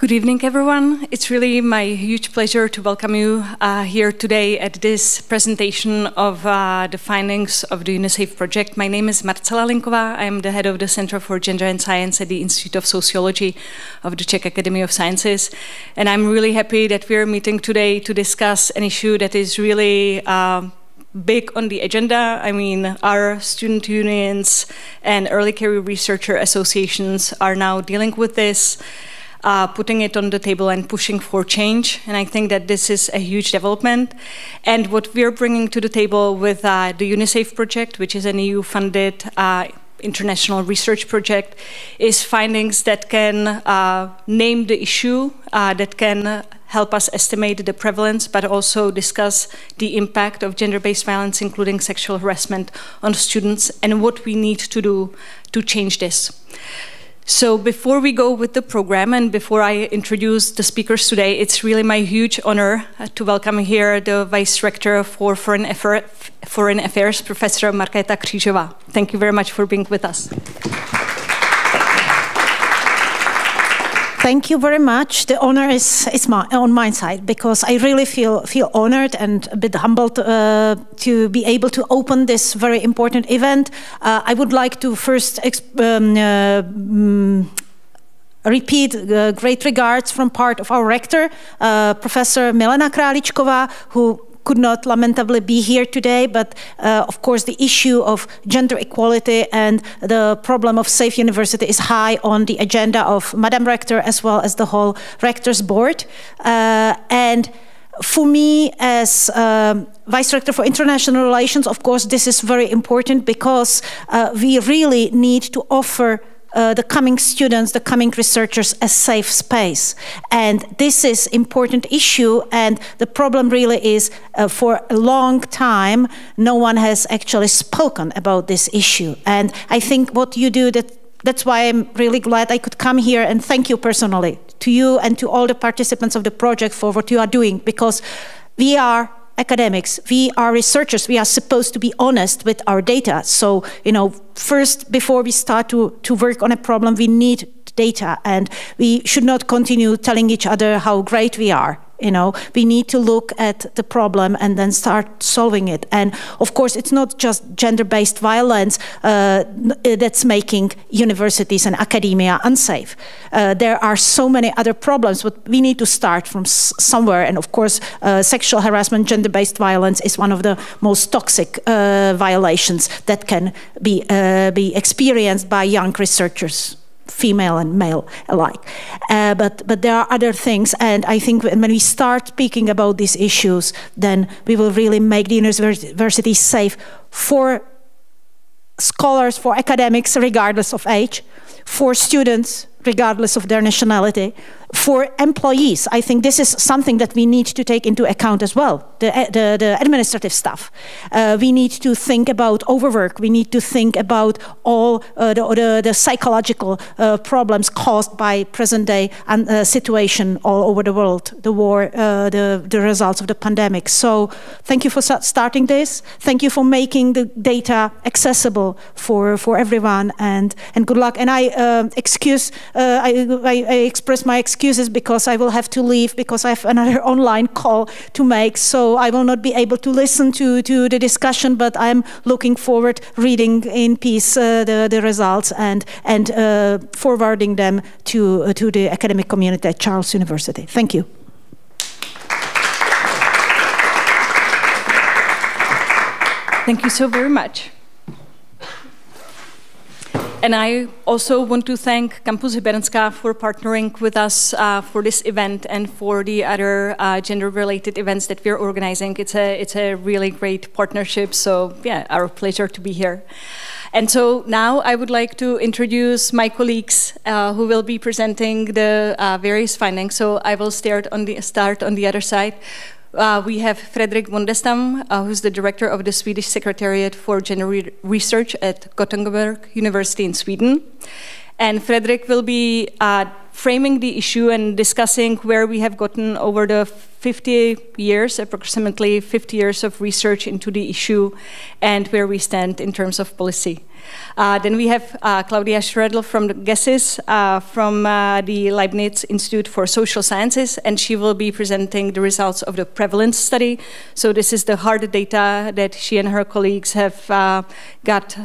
Good evening, everyone. It's really my huge pleasure to welcome you here today at this presentation of the findings of the UniSAFE project. My name is Marcela Linková. I am the head of the Center for Gender and Science at the Institute of Sociology of the Czech Academy of Sciences. And I'm really happy that we're meeting today to discuss an issue that is really big on the agenda. I mean, our student unions and early career researcher associations are now dealing with this, putting it on the table and pushing for change. And I think that this is a huge development. And what we're bringing to the table with the UniSAFE project, which is an EU-funded international research project, is findings that can name the issue, that can help us estimate the prevalence, but also discuss the impact of gender-based violence, including sexual harassment, on students and what we need to do to change this. So before we go with the program and before I introduce the speakers today, it's really my huge honor to welcome here the Vice Rector for Foreign Affairs, Professor Markéta Křížová. Thank you very much for being with us. Thank you very much. The honor is on my side, because I really feel honored and a bit humbled to be able to open this very important event. I would like to first repeat great regards from part of our rector, Professor Milena Králíčková, who could not lamentably be here today, but of course the issue of gender equality and the problem of safe university is high on the agenda of Madam Rector as well as the whole Rector's Board. And for me, as Vice Rector for International Relations, of course this is very important, because we really need to offer the coming students, the coming researchers, a safe space. And this is an important issue, and the problem really is for a long time no one has actually spoken about this issue. And I think what you do, that's why I'm really glad I could come here, and thank you personally to you and to all the participants of the project for what you are doing, because we are academics, we are researchers, we are supposed to be honest with our data. So, you know, first, before we start to work on a problem, we need data, and we should not continue telling each other how great we are. You know, we need to look at the problem and then start solving it. And of course, it's not just gender-based violence that's making universities and academia unsafe. There are so many other problems, but we need to start from somewhere. And of course, sexual harassment, gender-based violence is one of the most toxic violations that can be experienced by young researchers, female and male alike. But there are other things, and I think when we start speaking about these issues, then we will really make the university safe for scholars, for academics, regardless of age, for students, regardless of their nationality, for employees. I think this is something that we need to take into account as well, the administrative staff. We need to think about overwork. We need to think about all the psychological problems caused by present-day situation all over the world, the war, the results of the pandemic. So thank you for starting this. Thank you for making the data accessible for everyone, and good luck. And I express my excuses because I will have to leave, because I have another online call to make, so I will not be able to listen to the discussion, but I'm looking forward reading in peace the results and forwarding them to the academic community at Charles University. Thank you. Thank you so very much. And I also want to thank Campus Hybernská for partnering with us for this event and for the other gender-related events that we're organizing. It's a really great partnership, so yeah, our pleasure to be here. And so now I would like to introduce my colleagues who will be presenting the various findings. So I will start on the other side. We have Fredrik Wondestam, who's the director of the Swedish Secretariat for Gender Research at Gothenburg University in Sweden. And Frederick will be framing the issue and discussing where we have gotten over the 50 years, approximately 50 years of research into the issue, and where we stand in terms of policy. Then we have Claudia Schredl from the GESIS, from the Leibniz Institute for Social Sciences, and she will be presenting the results of the prevalence study. So this is the hard data that she and her colleagues have got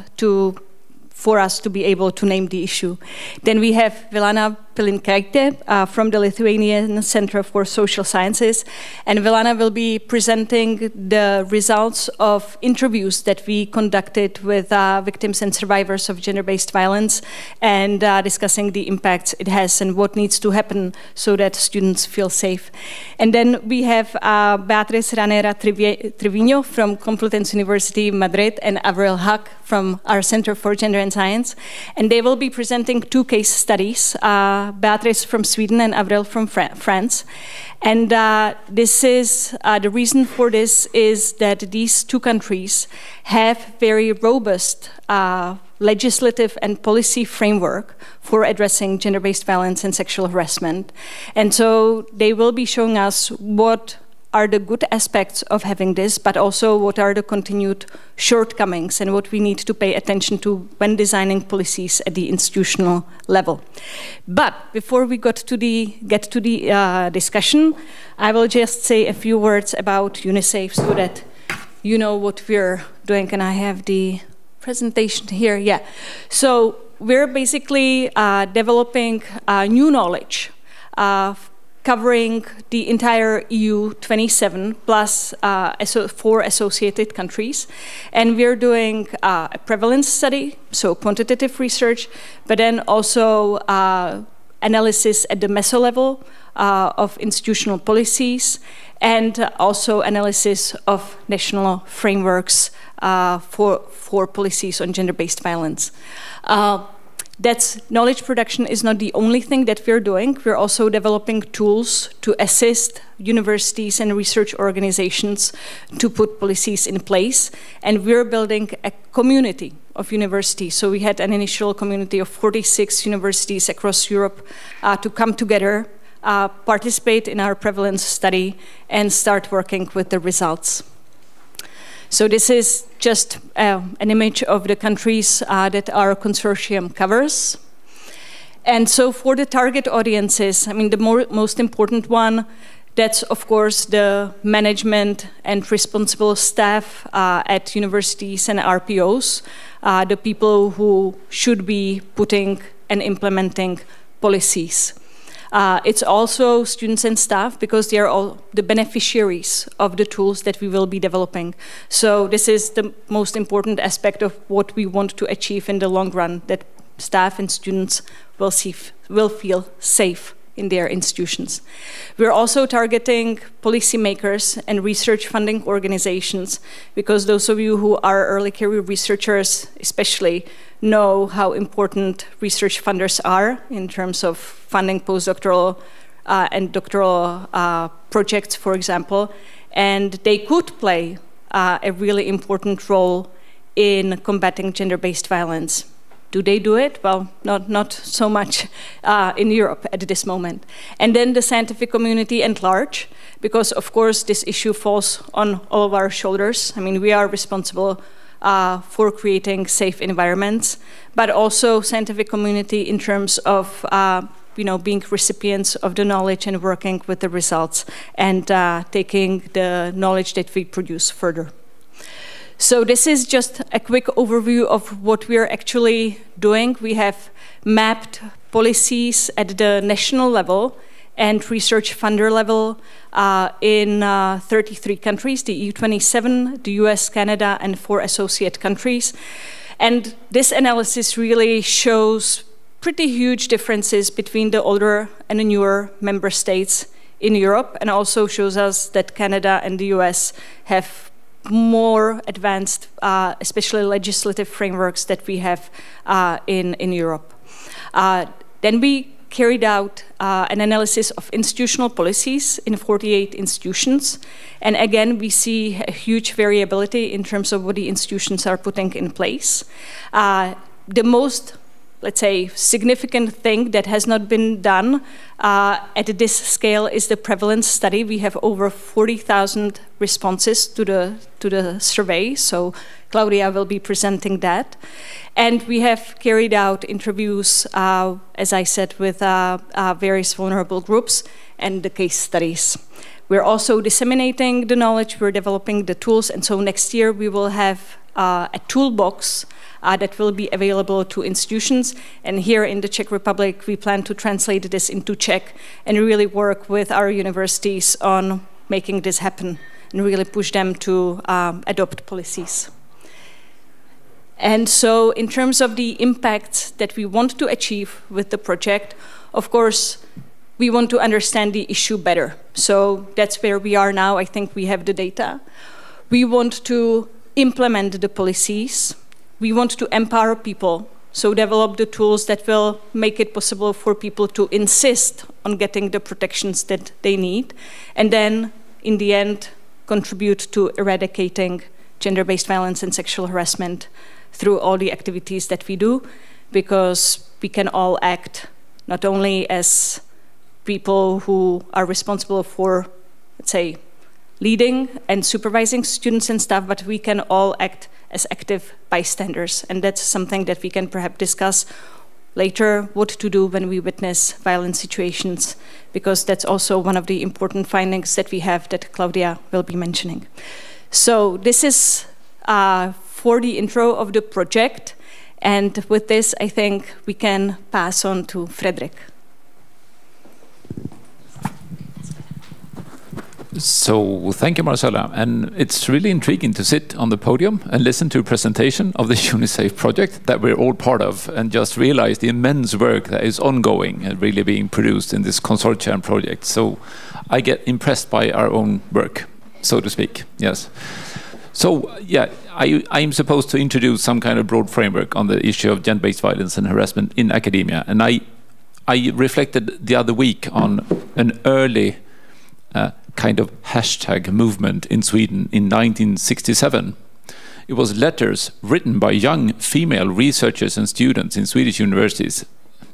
for us to be able to name the issue. Then we have Vilana Pilinkaite from the Lithuanian Center for Social Sciences. And Vilana will be presenting the results of interviews that we conducted with victims and survivors of gender-based violence, and discussing the impacts it has and what needs to happen so that students feel safe. And then we have Beatriz Ranera Trevino from Complutense University Madrid and Avril Hack from our Center for Gender and Science. And they will be presenting two case studies, Beatrice from Sweden and Avril from France. And this is the reason for this is that these two countries have very robust legislative and policy framework for addressing gender-based violence and sexual harassment. And so they will be showing us what are the good aspects of having this, but also what are the continued shortcomings and what we need to pay attention to when designing policies at the institutional level. But before we get to the discussion, I will just say a few words about UniSAFE so that you know what we're doing. And I have the presentation here. Yeah. So we're basically developing new knowledge covering the entire EU 27 plus 4 associated countries. And we're doing a prevalence study, so quantitative research, but then also analysis at the meso level of institutional policies, and also analysis of national frameworks for policies on gender-based violence. That's knowledge production is not the only thing that we're doing. We're also developing tools to assist universities and research organizations to put policies in place. And we're building a community of universities. So we had an initial community of 46 universities across Europe to come together, participate in our prevalence study, and start working with the results. So this is just an image of the countries that our consortium covers. And so for the target audiences, I mean, the most important one, that's of course the management and responsible staff at universities and RPOs, the people who should be putting and implementing policies. It's also students and staff, because they are all the beneficiaries of the tools that we will be developing. So this is the most important aspect of what we want to achieve in the long run, that staff and students will feel safe in their institutions. We're also targeting policymakers and research funding organizations, because those of you who are early career researchers especially know how important research funders are in terms of funding postdoctoral and doctoral projects, for example, and they could play a really important role in combating gender-based violence. Do they do it? Well, not so much in Europe at this moment. And then the scientific community at large, because of course this issue falls on all of our shoulders. I mean, we are responsible for creating safe environments, but also scientific community in terms of being recipients of the knowledge and working with the results and taking the knowledge that we produce further. So this is just a quick overview of what we are actually doing. We have mapped policies at the national level and research funder level in 33 countries, the EU 27, the US, Canada, and 4 associate countries. And this analysis really shows pretty huge differences between the older and the newer member states in Europe, and also shows us that Canada and the US have more advanced, especially legislative frameworks that we have in Europe. Then we carried out an analysis of institutional policies in 48 institutions. And again, we see a huge variability in terms of what the institutions are putting in place. The most let's say, significant thing that has not been done at this scale is the prevalence study. We have over 40,000 responses to the survey, so Claudia will be presenting that. And we have carried out interviews, as I said, with various vulnerable groups and the case studies. We're also disseminating the knowledge, we're developing the tools, and so next year we will have a toolbox that will be available to institutions. And here in the Czech Republic, we plan to translate this into Czech and really work with our universities on making this happen and really push them to adopt policies. And so in terms of the impact that we want to achieve with the project, of course, we want to understand the issue better. So that's where we are now. I think we have the data. We want to implement the policies. We want to empower people, so develop the tools that will make it possible for people to insist on getting the protections that they need, and then, in the end, contribute to eradicating gender-based violence and sexual harassment through all the activities that we do, because we can all act not only as people who are responsible for, let's say, leading and supervising students and staff, but we can all act as active bystanders. And that's something that we can perhaps discuss later, what to do when we witness violent situations, because that's also one of the important findings that we have that Claudia will be mentioning. So this is for the intro of the project. And with this, I think we can pass on to Fredrik. So thank you, Marcella. And it's really intriguing to sit on the podium and listen to a presentation of the UniSAFE project that we're all part of, and just realize the immense work that is ongoing and really being produced in this consortium project. So I get impressed by our own work, so to speak. Yes. So yeah, I'm supposed to introduce some kind of broad framework on the issue of gender-based violence and harassment in academia. And I reflected the other week on an early kind of hashtag movement in Sweden in 1967. It was letters written by young female researchers and students in Swedish universities.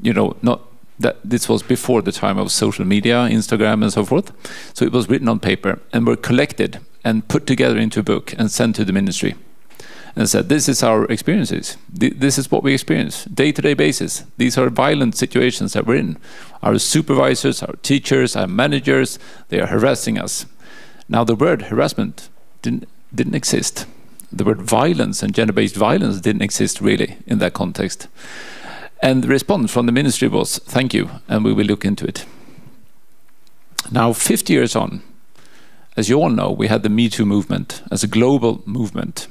You know, not that this was before the time of social media, Instagram and so forth. So it was written on paper and were collected and put together into a book and sent to the ministry. And said, this is our experiences. This is what we experience, day-to-day basis. These are violent situations that we're in. Our supervisors, our teachers, our managers, they are harassing us. Now the word harassment didn't exist. The word violence and gender-based violence didn't exist really in that context. And the response from the ministry was, thank you, and we will look into it. Now 50 years on, as you all know, we had the Me Too movement as a global movement.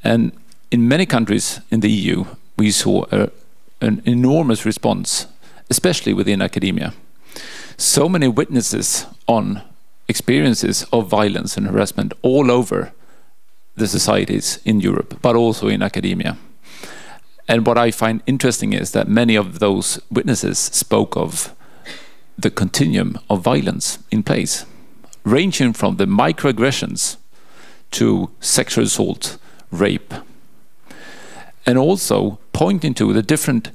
And in many countries in the EU, we saw an enormous response, especially within academia. So many witnesses on experiences of violence and harassment all over the societies in Europe, but also in academia. And what I find interesting is that many of those witnesses spoke of the continuum of violence in place, ranging from the microaggressions to sexual assault, rape, and also pointing to the different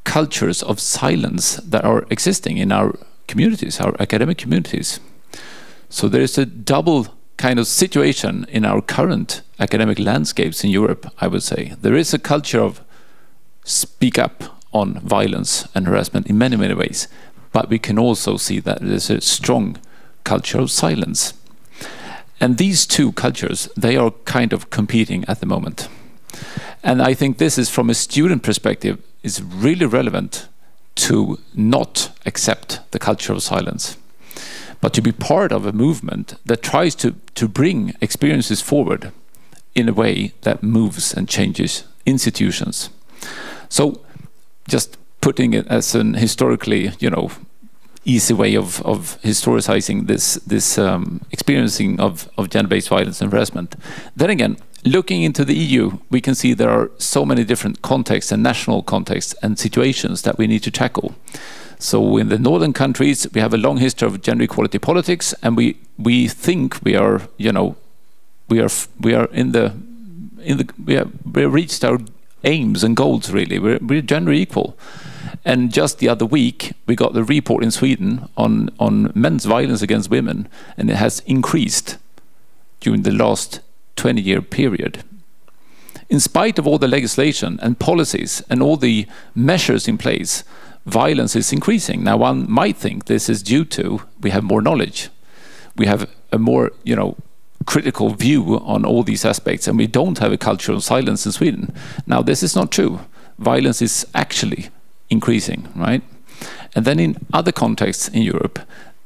cultures of silence that are existing in our communities, our academic communities. So there is a double kind of situation in our current academic landscapes in Europe, I would say. There is a culture of speak up on violence and harassment in many, many ways, but we can also see that there's a strong culture of silence. And these two cultures, they are kind of competing at the moment. And I think this is, from a student perspective, is really relevant to not accept the culture of silence, but to be part of a movement that tries to bring experiences forward in a way that moves and changes institutions. So just putting it as an historically, you know, easy way of historicizing this experiencing of gender-based violence and harassment. Then again, looking into the EU, we can see there are so many different contexts and national contexts and situations that we need to tackle. So in the northern countries, we have a long history of gender equality politics, and we think we are, you know, we have reached our aims and goals, really. We're gender equal. And just the other week, we got the report in Sweden on men's violence against women, and it has increased during the last 20-year period. In spite of all the legislation and policies and all the measures in place, violence is increasing. Now, one might think this is due to we have more knowledge. We have a more, critical view on all these aspects, and we don't have a culture of silence in Sweden. Now, this is not true. Violence is actually increasing, right? And then in other contexts in Europe,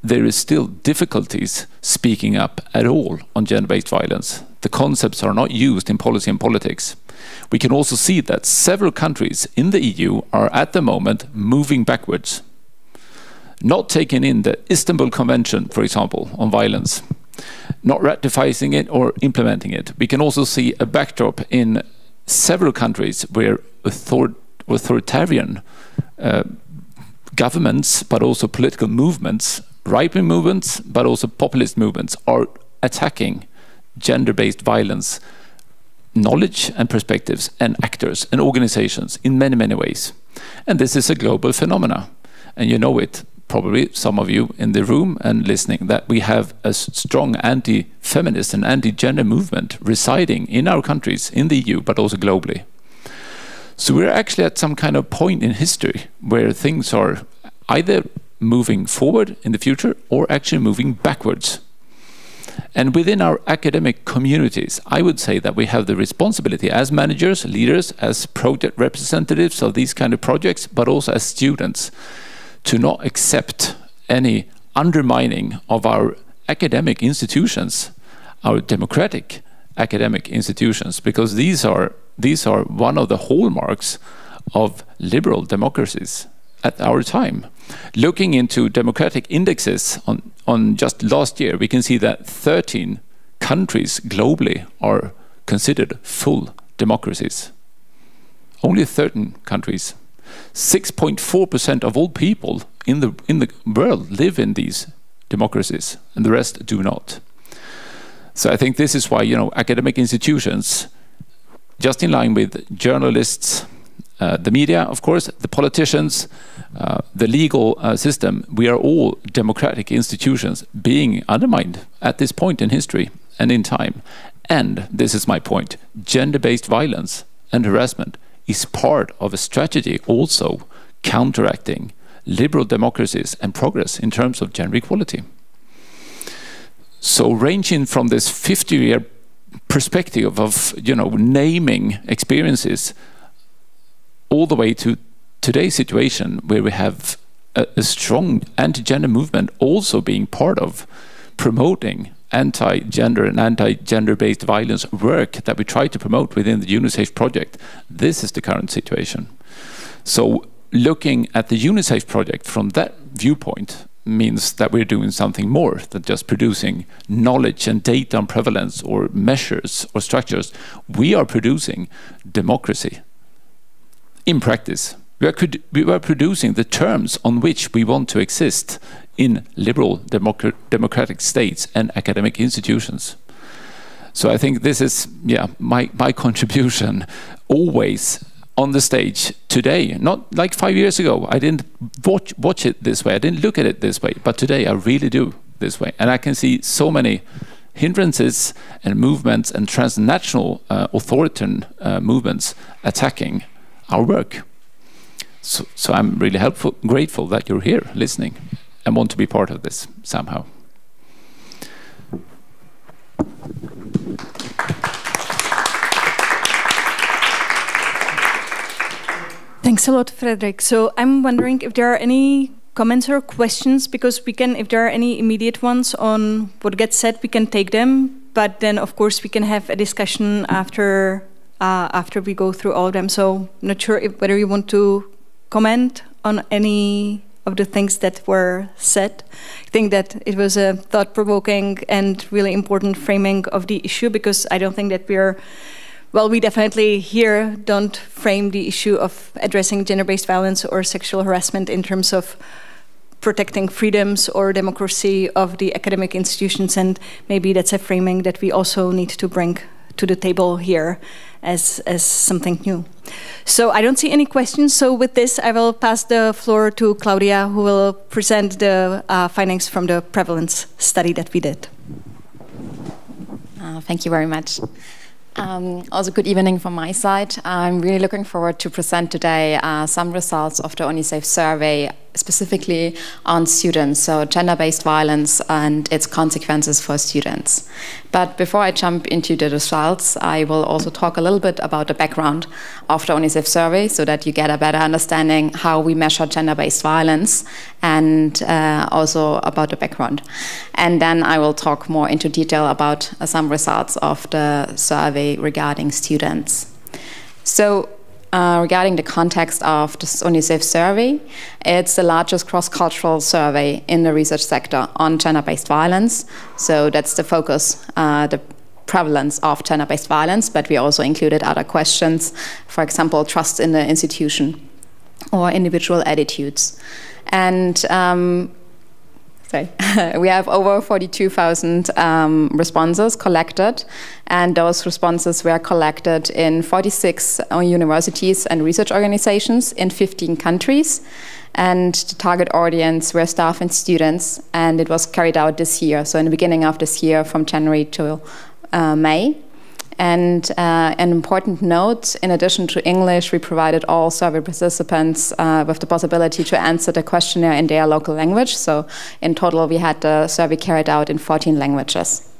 there is still difficulties speaking up at all on gender-based violence. The concepts are not used in policy and politics. We can also see that several countries in the EU are at the moment moving backwards, not taking in the Istanbul Convention, for example, on violence, not ratifying it or implementing it. We can also see a backdrop in several countries where authoritarian governments, but also political movements, right-wing movements, but also populist movements, are attacking gender-based violence knowledge and perspectives and actors and organizations in many, many ways. And this is a global phenomena. And you know it, probably some of you in the room and listening, that we have a strong anti-feminist and anti-gender movement residing in our countries, in the EU, but also globally. So we're actually at some kind of point in history where things are either moving forward in the future or actually moving backwards. And within our academic communities, I would say that we have the responsibility as managers, leaders, as project representatives of these kind of projects, but also as students, to not accept any undermining of our academic institutions, our democratic academic institutions, because these are one of the hallmarks of liberal democracies at our time. Looking into democratic indexes on just last year, we can see that 13 countries globally are considered full democracies. Only 13 countries. 6.4% of all people in the world live in these democracies, and the rest do not. So I think this is why, academic institutions, just in line with journalists, the media, of course, the politicians, the legal system, we are all democratic institutions being undermined at this point in history and in time. And this is my point, gender-based violence and harassment is part of a strategy also counteracting liberal democracies and progress in terms of gender equality. So ranging from this 50-year perspective of, naming experiences all the way to today's situation where we have a strong anti-gender movement also being part of promoting anti-gender and anti-gender-based violence work that we try to promote within the UniSAFE project. This is the current situation. So looking at the UniSAFE project from that viewpoint means that we're doing something more than just producing knowledge and data on prevalence or measures or structures. We are producing democracy in practice. We are producing the terms on which we want to exist in liberal democratic states and academic institutions. So I think this is my contribution always on the stage today. Not like 5 years ago. I didn't watch it this way. I didn't look at it this way. But today I really do this way. And I can see so many hindrances and movements and transnational authoritarian movements attacking our work. So I'm really grateful that you're here listening and want to be part of this somehow. Thanks a lot, Fredrik. So I'm wondering if there are any comments or questions, because we can, if there are any immediate ones on what gets said, we can take them. But then, of course, we can have a discussion after we go through all of them. So not sure whether you want to comment on any of the things that were said. I think that it was a thought-provoking and really important framing of the issue, because I don't think that we definitely here don't frame the issue of addressing gender-based violence or sexual harassment in terms of protecting freedoms or democracy of the academic institutions, and maybe that's a framing that we also need to bring to the table here as something new. So I don't see any questions. So with this, I will pass the floor to Claudia, who will present the findings from the prevalence study that we did. Thank you very much. Also, good evening from my side. I'm really looking forward to present today some results of the UniSAFE survey, specifically on students, so gender-based violence and its consequences for students. But before I jump into the results, I will also talk a little bit about the background of the UniSAFE survey so that you get a better understanding how we measure gender-based violence and also about the background. And then I will talk more into detail about some results of the survey regarding students. So, regarding the context of this UniSAFE survey, it's the largest cross-cultural survey in the research sector on gender-based violence. So that's the focus, the prevalence of gender-based violence, but we also included other questions, for example, trust in the institution or individual attitudes. And we have over 42,000 responses collected, and those responses were collected in 46 universities and research organizations in 15 countries. And the target audience were staff and students, and it was carried out this year, so in the beginning of this year, from January to May. And an important note, in addition to English, we provided all survey participants with the possibility to answer the questionnaire in their local language. So in total, we had the survey carried out in 14 languages.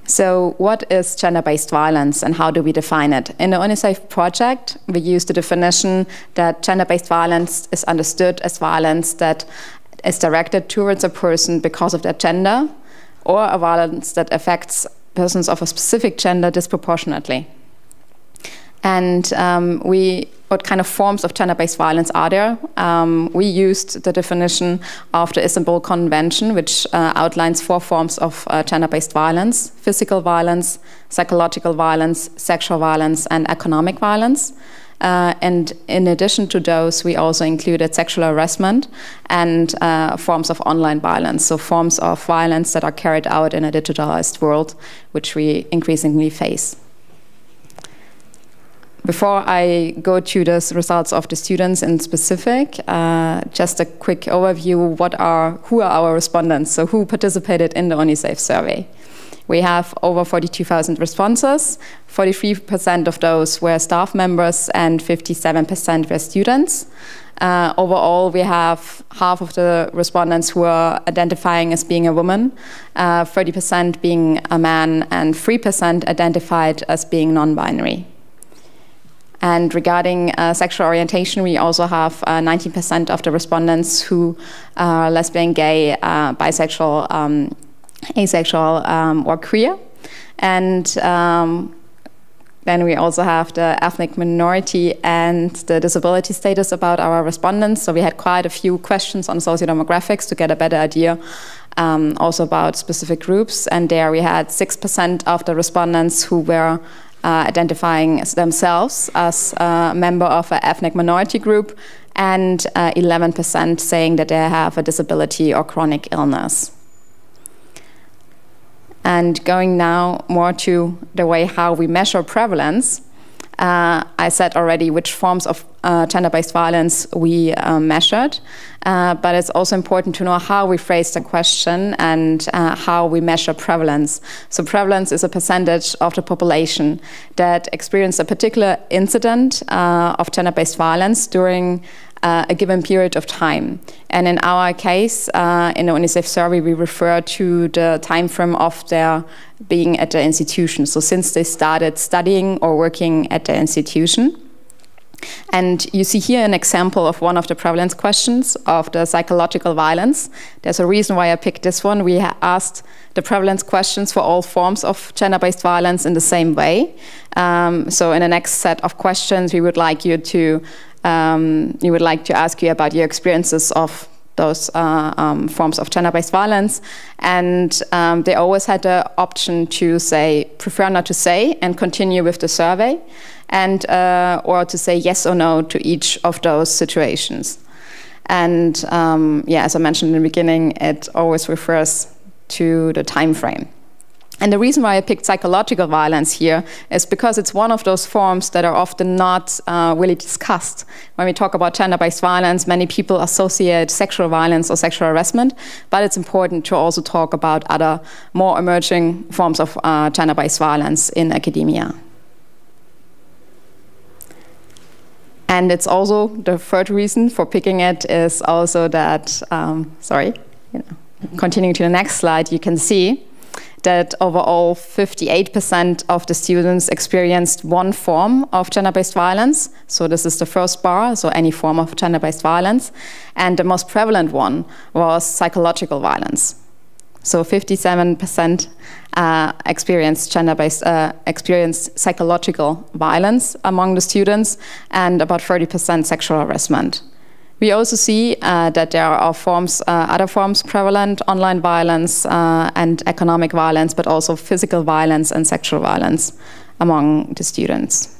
So what is gender-based violence and how do we define it? In the UniSAFE project, we use the definition that gender-based violence is understood as violence that is directed towards a person because of their gender, or a violence that affects persons of a specific gender disproportionately. And what kind of forms of gender-based violence are there? We used the definition of the Istanbul Convention, which outlines 4 forms of gender-based violence: physical violence, psychological violence, sexual violence, and economic violence. And in addition to those, we also included sexual harassment and forms of online violence, so forms of violence that are carried out in a digitalized world, which we increasingly face. Before I go to the results of the students in specific, just a quick overview, who are our respondents, so who participated in the UniSAFE survey. We have over 42,000 responses. 43% of those were staff members and 57% were students. Overall, we have half of the respondents who are identifying as being a woman, 30% being a man, and 3% identified as being non-binary. And regarding sexual orientation, we also have 19% of the respondents who are lesbian, gay, bisexual, asexual, or queer. And then we also have the ethnic minority and the disability status about our respondents. So we had quite a few questions on sociodemographics to get a better idea also about specific groups. And there we had 6% of the respondents who were identifying themselves as a member of an ethnic minority group, and 11% saying that they have a disability or chronic illness. And going now more to the way how we measure prevalence, I said already which forms of gender-based violence we measured, but it's also important to know how we phrase the question and how we measure prevalence. So prevalence is a percentage of the population that experienced a particular incident of gender-based violence during a given period of time. And in our case, in the UniSAFE survey, we refer to the time frame of their being at the institution. So since they started studying or working at the institution. And you see here an example of one of the prevalence questions of the psychological violence. There's a reason why I picked this one. We asked the prevalence questions for all forms of gender-based violence in the same way. So in the next set of questions, we would like you to ask you about your experiences of those forms of gender-based violence, and they always had the option to say, prefer not to say, and continue with the survey, and or to say yes or no to each of those situations. And yeah, as I mentioned in the beginning, it always refers to the time frame. And the reason why I picked psychological violence here is because it's one of those forms that are often not really discussed. When we talk about gender-based violence, many people associate sexual violence or sexual harassment, but it's important to also talk about other more emerging forms of gender-based violence in academia. And it's also, the third reason for picking it is also that, continuing to the next slide, you can see that overall 58% of the students experienced one form of gender-based violence. So this is the first bar, so any form of gender-based violence. And the most prevalent one was psychological violence. So 57% experienced psychological violence among the students, and about 30% sexual harassment. We also see that there are other forms prevalent, online violence and economic violence, but also physical violence and sexual violence among the students.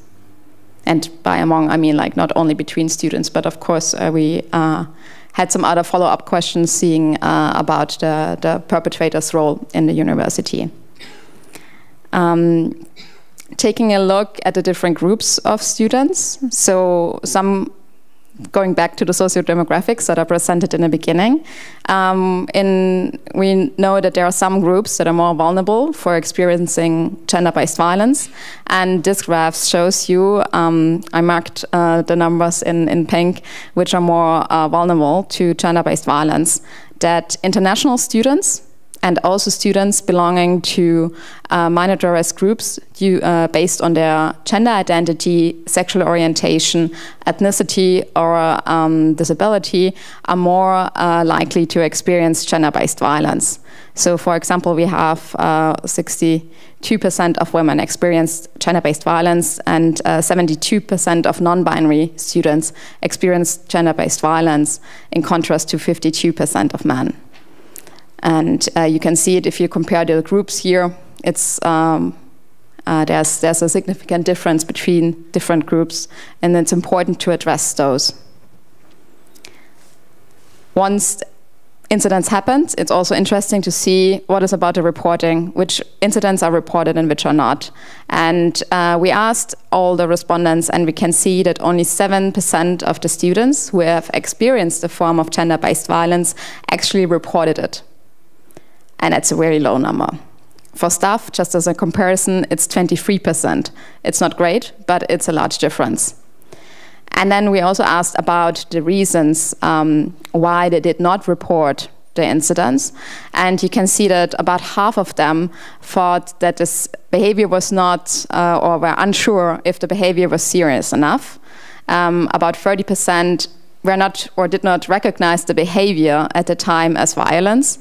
And by among, I mean like not only between students, but of course we had some other follow-up questions seeing about the perpetrator's role in the university. Taking a look at the different groups of students, so going back to the socio-demographics that are presented in the beginning, we know that there are some groups that are more vulnerable for experiencing gender-based violence. And this graph shows you, I marked the numbers in pink, which are more vulnerable to gender-based violence, that international students and also students belonging to minoritized groups based on their gender identity, sexual orientation, ethnicity, or disability are more likely to experience gender-based violence. So, for example, we have 62% of women experienced gender-based violence, and 72% of non-binary students experienced gender-based violence, in contrast to 52% of men. And you can see it if you compare the groups here. It's there's a significant difference between different groups, and it's important to address those. Once incidents happen, it's also interesting to see what is about the reporting, which incidents are reported and which are not. And we asked all the respondents, and we can see that only 7% of the students who have experienced a form of gender-based violence actually reported it. And it's a very low number. For staff, just as a comparison, it's 23%. It's not great, but it's a large difference. And then we also asked about the reasons why they did not report the incidents. And you can see that about half of them thought that this behavior was not, or were unsure if the behavior was serious enough. About 30% were not or did not recognize the behavior at the time as violence.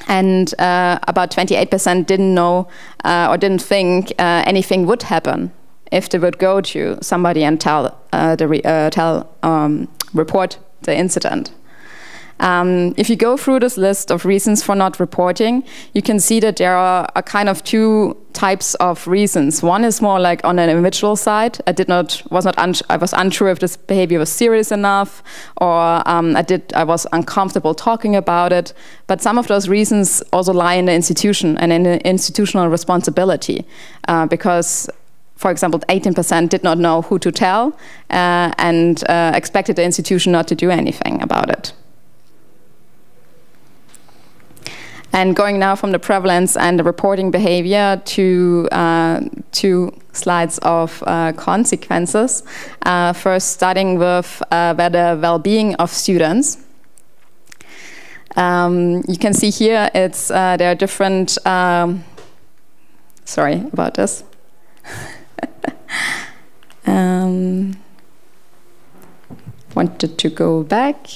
And about 28% didn't know or didn't think anything would happen if they would go to somebody and report the incident. If you go through this list of reasons for not reporting, you can see that there are a kind of two types of reasons. One is more like on an individual side. I was unsure if this behavior was serious enough, or I was uncomfortable talking about it. But some of those reasons also lie in the institution and in the institutional responsibility, because, for example, 18% did not know who to tell and expected the institution not to do anything about it. And going now from the prevalence and the reporting behavior to two slides of consequences. First, starting with the well-being of students. You can see here there are different. Sorry about this. Wanted to go back.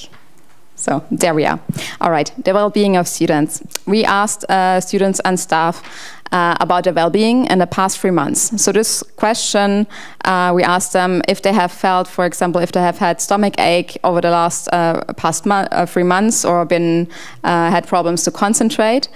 So there we are. All right, the well-being of students. We asked students and staff about their well-being in the past 3 months. So this question, we asked them if they have felt, for example, if they have had stomach ache over the last past 3 months, or had problems to concentrate.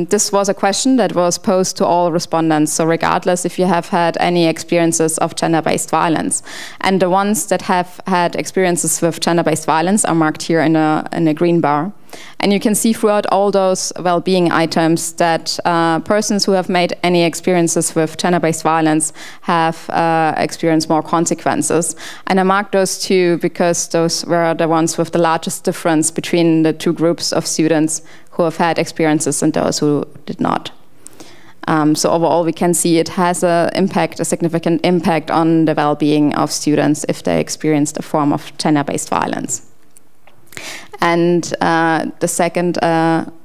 This was a question that was posed to all respondents, so regardless if you have had any experiences of gender-based violence. And the ones that have had experiences with gender-based violence are marked here in a green bar. And you can see throughout all those well-being items that persons who have made any experiences with gender-based violence have experienced more consequences. And I marked those two because those were the ones with the largest difference between the two groups of students who have had experiences and those who did not. So overall, we can see it has a significant impact on the well-being of students if they experienced a form of gender-based violence. And the second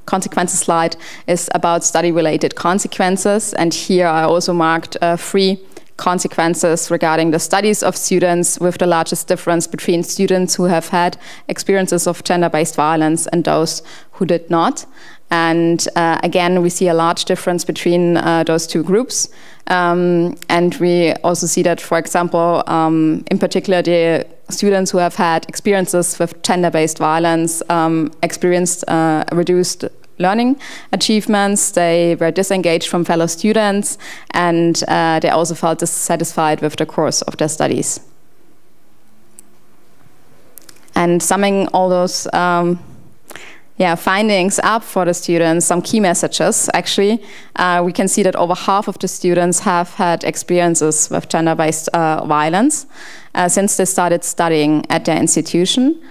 consequences slide is about study-related consequences. And here I also marked 3 consequences regarding the studies of students with the largest difference between students who have had experiences of gender-based violence and those who did not. And again, we see a large difference between those two groups. And we also see that, for example, in particular, the students who have had experiences with gender-based violence experienced reduced learning achievements. They were disengaged from fellow students, and they also felt dissatisfied with the course of their studies. And summing all those findings up for the students, some key messages, actually. We can see that over half of the students have had experiences with gender-based violence since they started studying at their institution.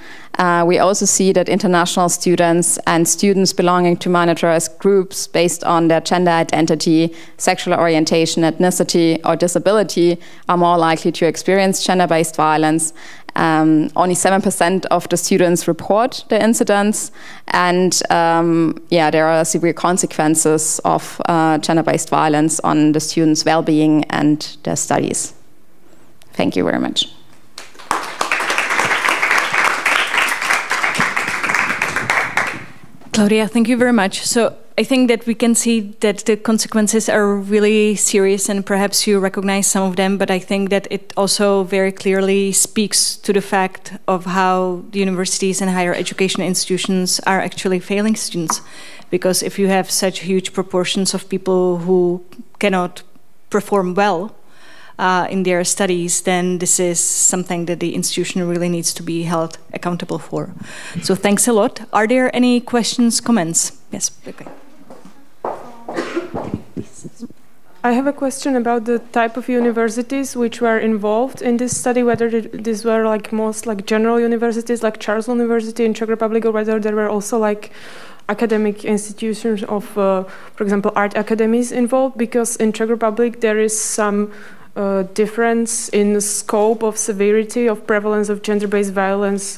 We also see that international students and students belonging to minoritized groups based on their gender identity, sexual orientation, ethnicity, or disability are more likely to experience gender-based violence. Only 7% of the students report the incidents, and there are severe consequences of gender-based violence on the students' well-being and their studies. Thank you very much. Claudia, thank you very much. So I think that we can see that the consequences are really serious, and perhaps you recognize some of them, but I think that it also very clearly speaks to the fact of how the universities and higher education institutions are actually failing students. Because if you have such huge proportions of people who cannot perform well in their studies, then this is something that the institution really needs to be held accountable for. So thanks a lot. Are there any questions, comments? Yes, okay. I have a question about the type of universities which were involved in this study, whether these were most general universities like Charles University in Czech Republic, or whether there were also academic institutions of, for example, art academies involved, because in Czech Republic there is some difference in the scope of severity of prevalence of gender-based violence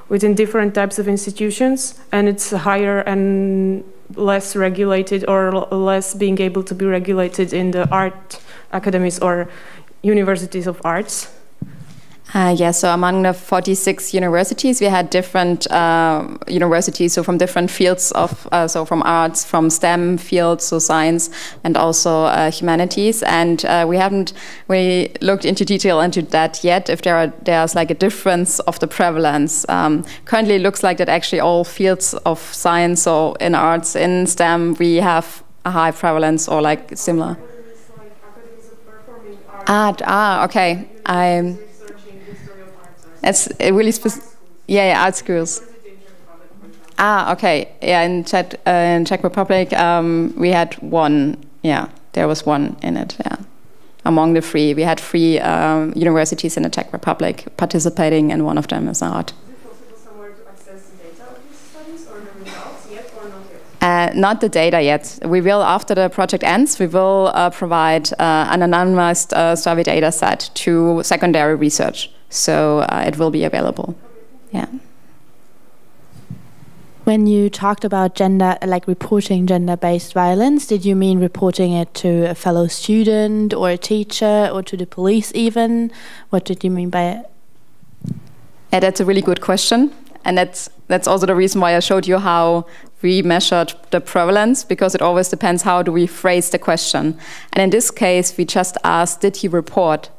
within different types of institutions, and it's higher and less regulated, or less being able to be regulated in the art academies or universities of arts. So among the 46 universities, we had different universities, so from different fields of, so from arts, from STEM fields, so science, and also humanities. And we haven't really looked into detail into that yet, if there's a difference of the prevalence. Currently, it looks like that actually all fields of science, so in arts, in STEM, we have a high prevalence or similar. Okay. That's really specific. Art schools. Okay. Yeah, in Czech Republic, we had one. Yeah, there was one in it. Yeah, among the 3, we had 3 universities in the Czech Republic participating, and one of them is art. Is it possible somewhere to access the data of these studies or the results yet, or not yet? Not the data yet. We will, after the project ends, we will provide an anonymized survey data set to secondary research. So it will be available. Yeah. When you talked about gender, reporting gender-based violence, did you mean reporting it to a fellow student or a teacher or to the police even? What did you mean by it? Yeah, that's a really good question. And that's also the reason why I showed you how we measured the prevalence, because it always depends how do we phrase the question. And in this case, we just asked, did he report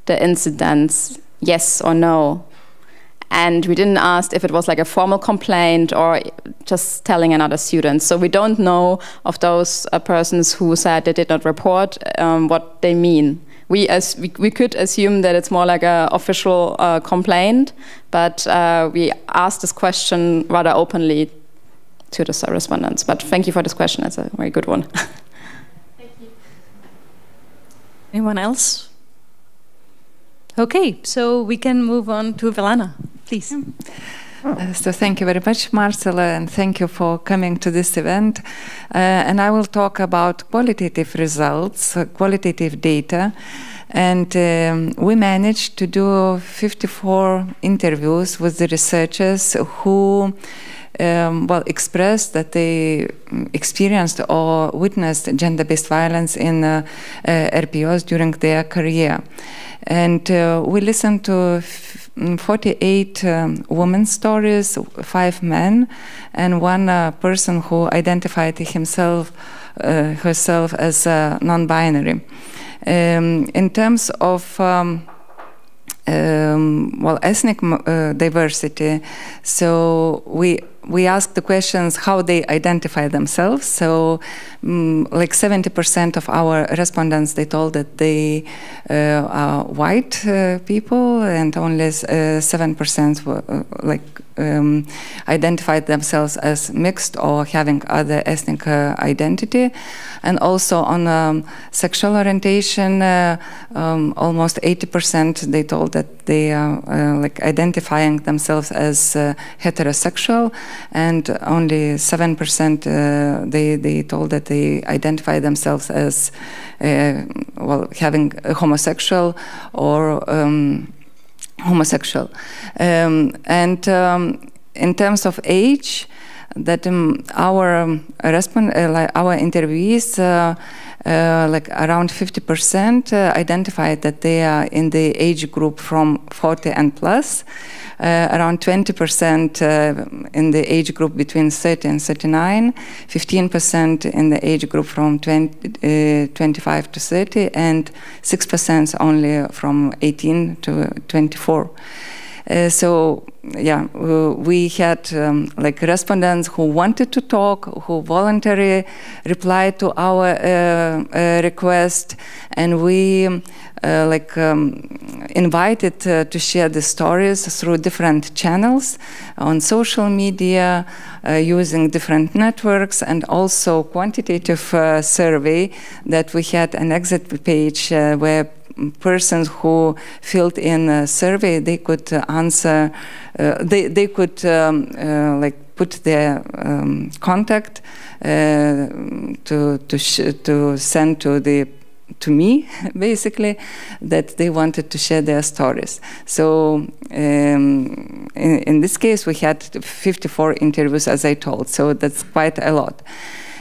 the incidents? Yes or no? And we didn't ask if it was a formal complaint or just telling another student. So we don't know of those persons who said they did not report what they mean. we could assume that it's more like an official complaint, but we asked this question rather openly to the respondents. But thank you for this question. It's a very good one. Thank you. Anyone else? Okay, so we can move on to Velana, please. So thank you very much, Marcela, and thank you for coming to this event. And I will talk about qualitative results, qualitative data. And we managed to do 54 interviews with the researchers who expressed that they experienced or witnessed gender-based violence in RPOs during their career. And we listened to 48 women's stories, 5 men, and 1 person who identified herself as non-binary. In terms of ethnic diversity, so we asked the questions how they identify themselves. So like 70% of our respondents, they told that they are white people, and only 7% were identified themselves as mixed or having other ethnic identity. And also on sexual orientation, almost 80% they told that they are identifying themselves as heterosexual, and only 7% they told that they identify themselves as having a homosexual or homosexual. And in terms of age, that our interviewees, around 50% identified that they are in the age group from 40 and plus. Around 20% in the age group between 30 and 39, 15% in the age group from 25 to 30, and 6% only from 18 to 24. So yeah, we had respondents who wanted to talk, who voluntarily replied to our request, and we invited to share the stories through different channels on social media, using different networks, and also quantitative survey that we had an exit page where persons who filled in a survey, they could answer, they could put their contact to send to me, basically, that they wanted to share their stories. So in this case, we had 54 interviews, as I told, so that's quite a lot.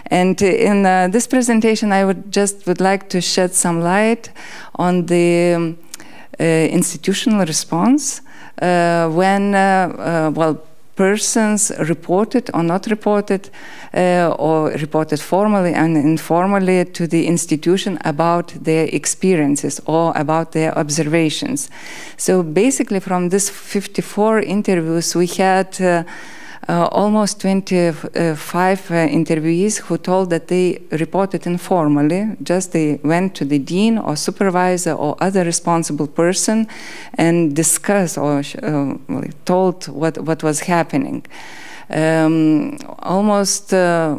And in this presentation, I would like to shed some light on the institutional response when persons reported or not reported, or reported formally and informally to the institution about their experiences or about their observations. So basically, from these 54 interviews, we had almost 25 interviewees who told that they reported informally, just they went to the dean or supervisor or other responsible person and discussed or told what was happening. Almost a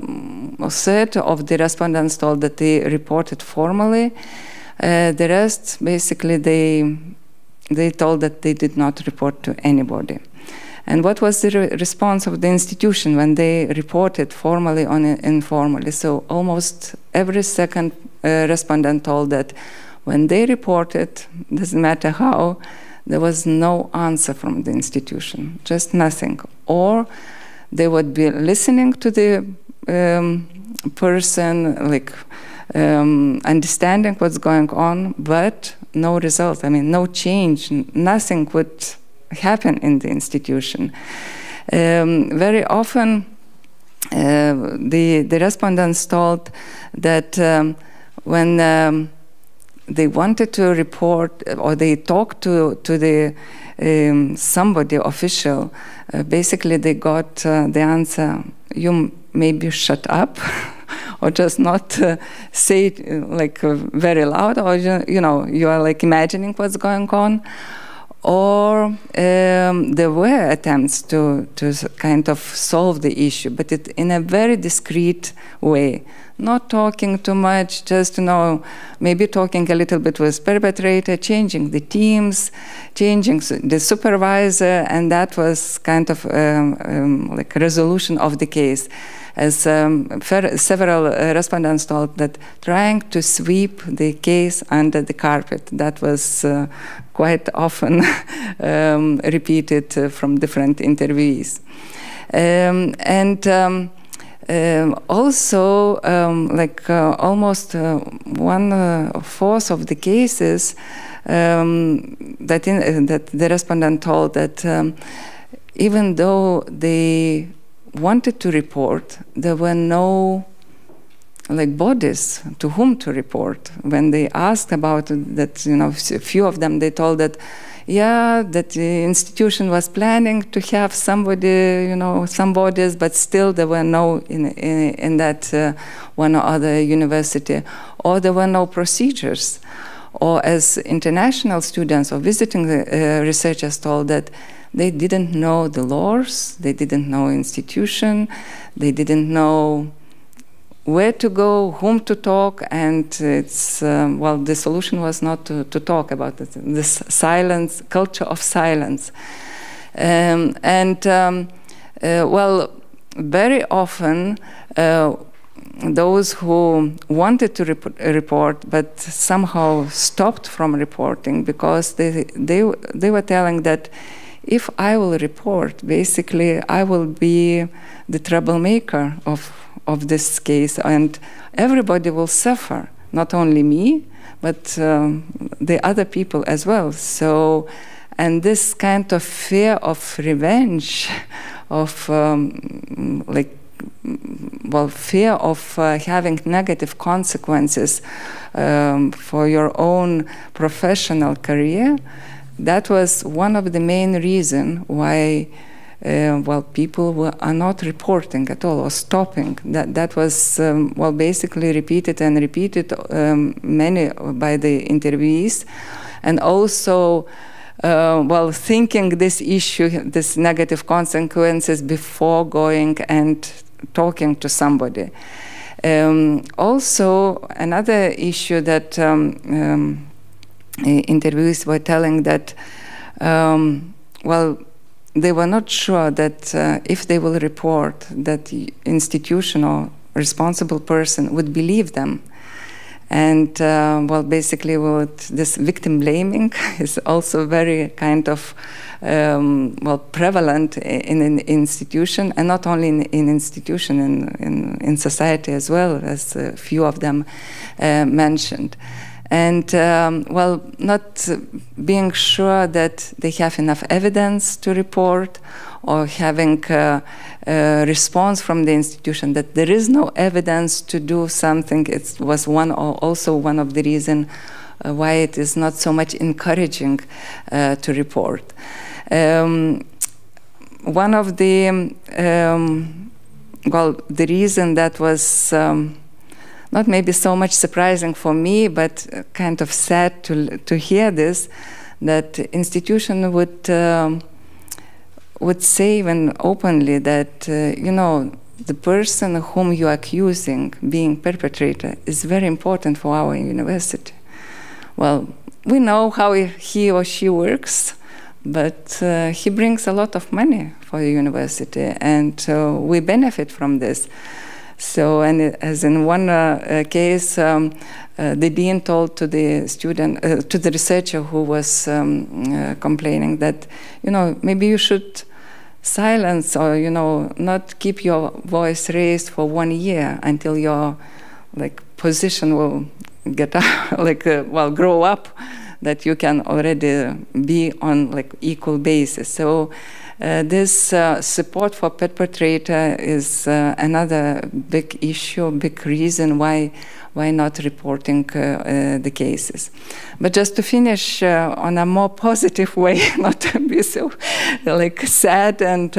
third of the respondents told that they reported formally. The rest, basically, they told that they did not report to anybody. And what was the response of the institution when they reported formally or informally? So almost every second respondent told that when they reported, doesn't matter how, there was no answer from the institution, just nothing. Or they would be listening to the person, understanding what's going on, but no result. I mean, no change, nothing would happen in the institution. Very often, the respondents told that when they wanted to report or they talked to the somebody official, basically they got the answer, you maybe shut up or just not say it like very loud, or you are like imagining what's going on. Or there were attempts to kind of solve the issue, but it in a very discreet way. Not talking too much, just maybe talking a little bit with perpetrator, changing the teams, changing the supervisor, and that was kind of like a resolution of the case. As several respondents told, that trying to sweep the case under the carpet, that was quite often repeated from different interviewees. Also, almost 1/4 of the cases that the respondent told that even though they wanted to report, there were no bodies to whom to report. When they asked about that, a few of them, they told that, yeah, that the institution was planning to have somebody, some bodies, but still there were no in that one or other university, or there were no procedures. Or as international students or visiting researchers told that they didn't know the laws, they didn't know institution, they didn't know where to go, whom to talk, and it's the solution was not to talk about it. This silence, culture of silence, very often those who wanted to report but somehow stopped from reporting because they were telling that if I will report, basically I will be the troublemaker of this case, and everybody will suffer, not only me, but the other people as well. So, and this kind of fear of revenge, of fear of having negative consequences for your own professional career, that was one of the main reasons why people are not reporting at all or stopping. That was basically repeated and repeated many by the interviewees, and also thinking this issue, this negative consequences before going and talking to somebody. Also, another issue that interviewees were telling that they were not sure that if they will report, that the institution or responsible person would believe them. And basically this victim blaming is also very kind of prevalent in an institution, and not only in institution, in society as well, as a few of them mentioned. And not being sure that they have enough evidence to report, or having a response from the institution that there is no evidence to do something. It was also one of the reasons why it is not so much encouraging to report. One of the the reason that was not maybe so much surprising for me, but kind of sad to hear this, that institution would say even openly that the person whom you are accusing being perpetrator is very important for our university. Well, we know how he or she works, but he brings a lot of money for the university, and we benefit from this. So, and as in one case, the dean told to the student, to the researcher who was complaining that, maybe you should silence or, not keep your voice raised for 1 year until your position will get grow up, that you can already be on equal basis. So, This support for perpetrator is another big issue, big reason why not reporting the cases. But just to finish on a more positive way, not to be so like sad and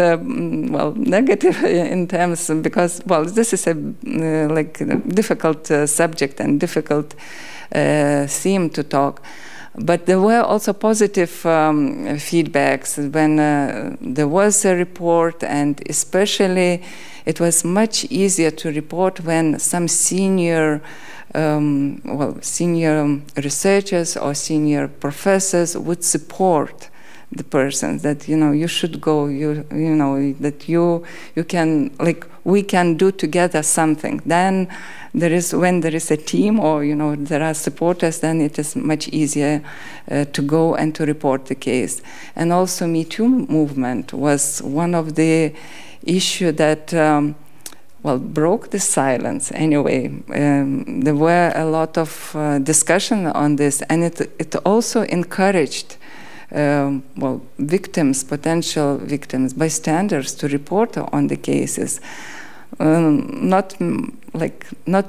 well negative in terms, because well this is a like a difficult subject and difficult theme to talk. But there were also positive feedbacks when there was a report, and especially it was much easier to report when some senior senior researchers or senior professors would support the person, that you should go, you know that you can, like, we can do together something. Then when there is a team, or there are supporters, then it is much easier to go and to report the case. And also Me Too movement was one of the issue that well, broke the silence anyway. There were a lot of discussion on this, and it also encouraged well, victims, potential victims, bystanders to report on the cases. Not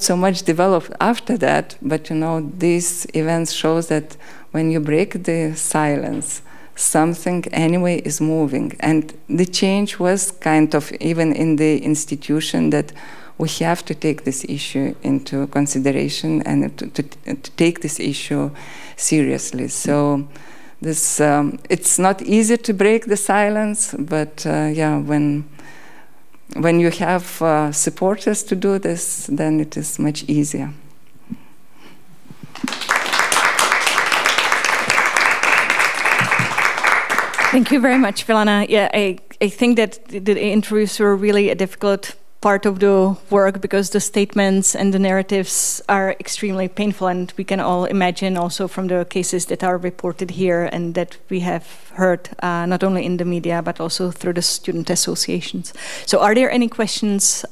so much developed after that, but these events shows that when you break the silence, something anyway is moving. And the change was kind of even in the institution, that we have to take this issue into consideration and to take this issue seriously. So this it's not easy to break the silence, but yeah, when you have supporters to do this, then it is much easier. Thank you very much, Vilana. Yeah, I think that the interviews were really a difficult part of the work, because the statements and the narratives are extremely painful, and we can all imagine also from the cases that are reported here and that we have heard not only in the media but also through the student associations. So are there any questions?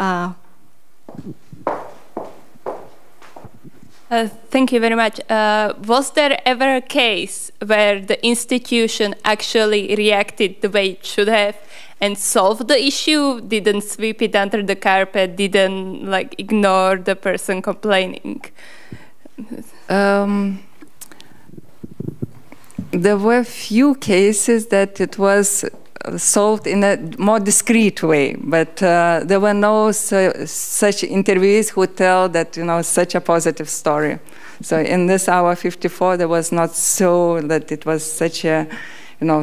Thank you very much. Was there ever a case where the institution actually reacted the way it should have and solved the issue, didn't sweep it under the carpet, didn't ignore the person complaining? There were few cases that it was solved in a more discreet way, but there were no such interviewees who tell that such a positive story. So in this hour 54, there was not so that it was such a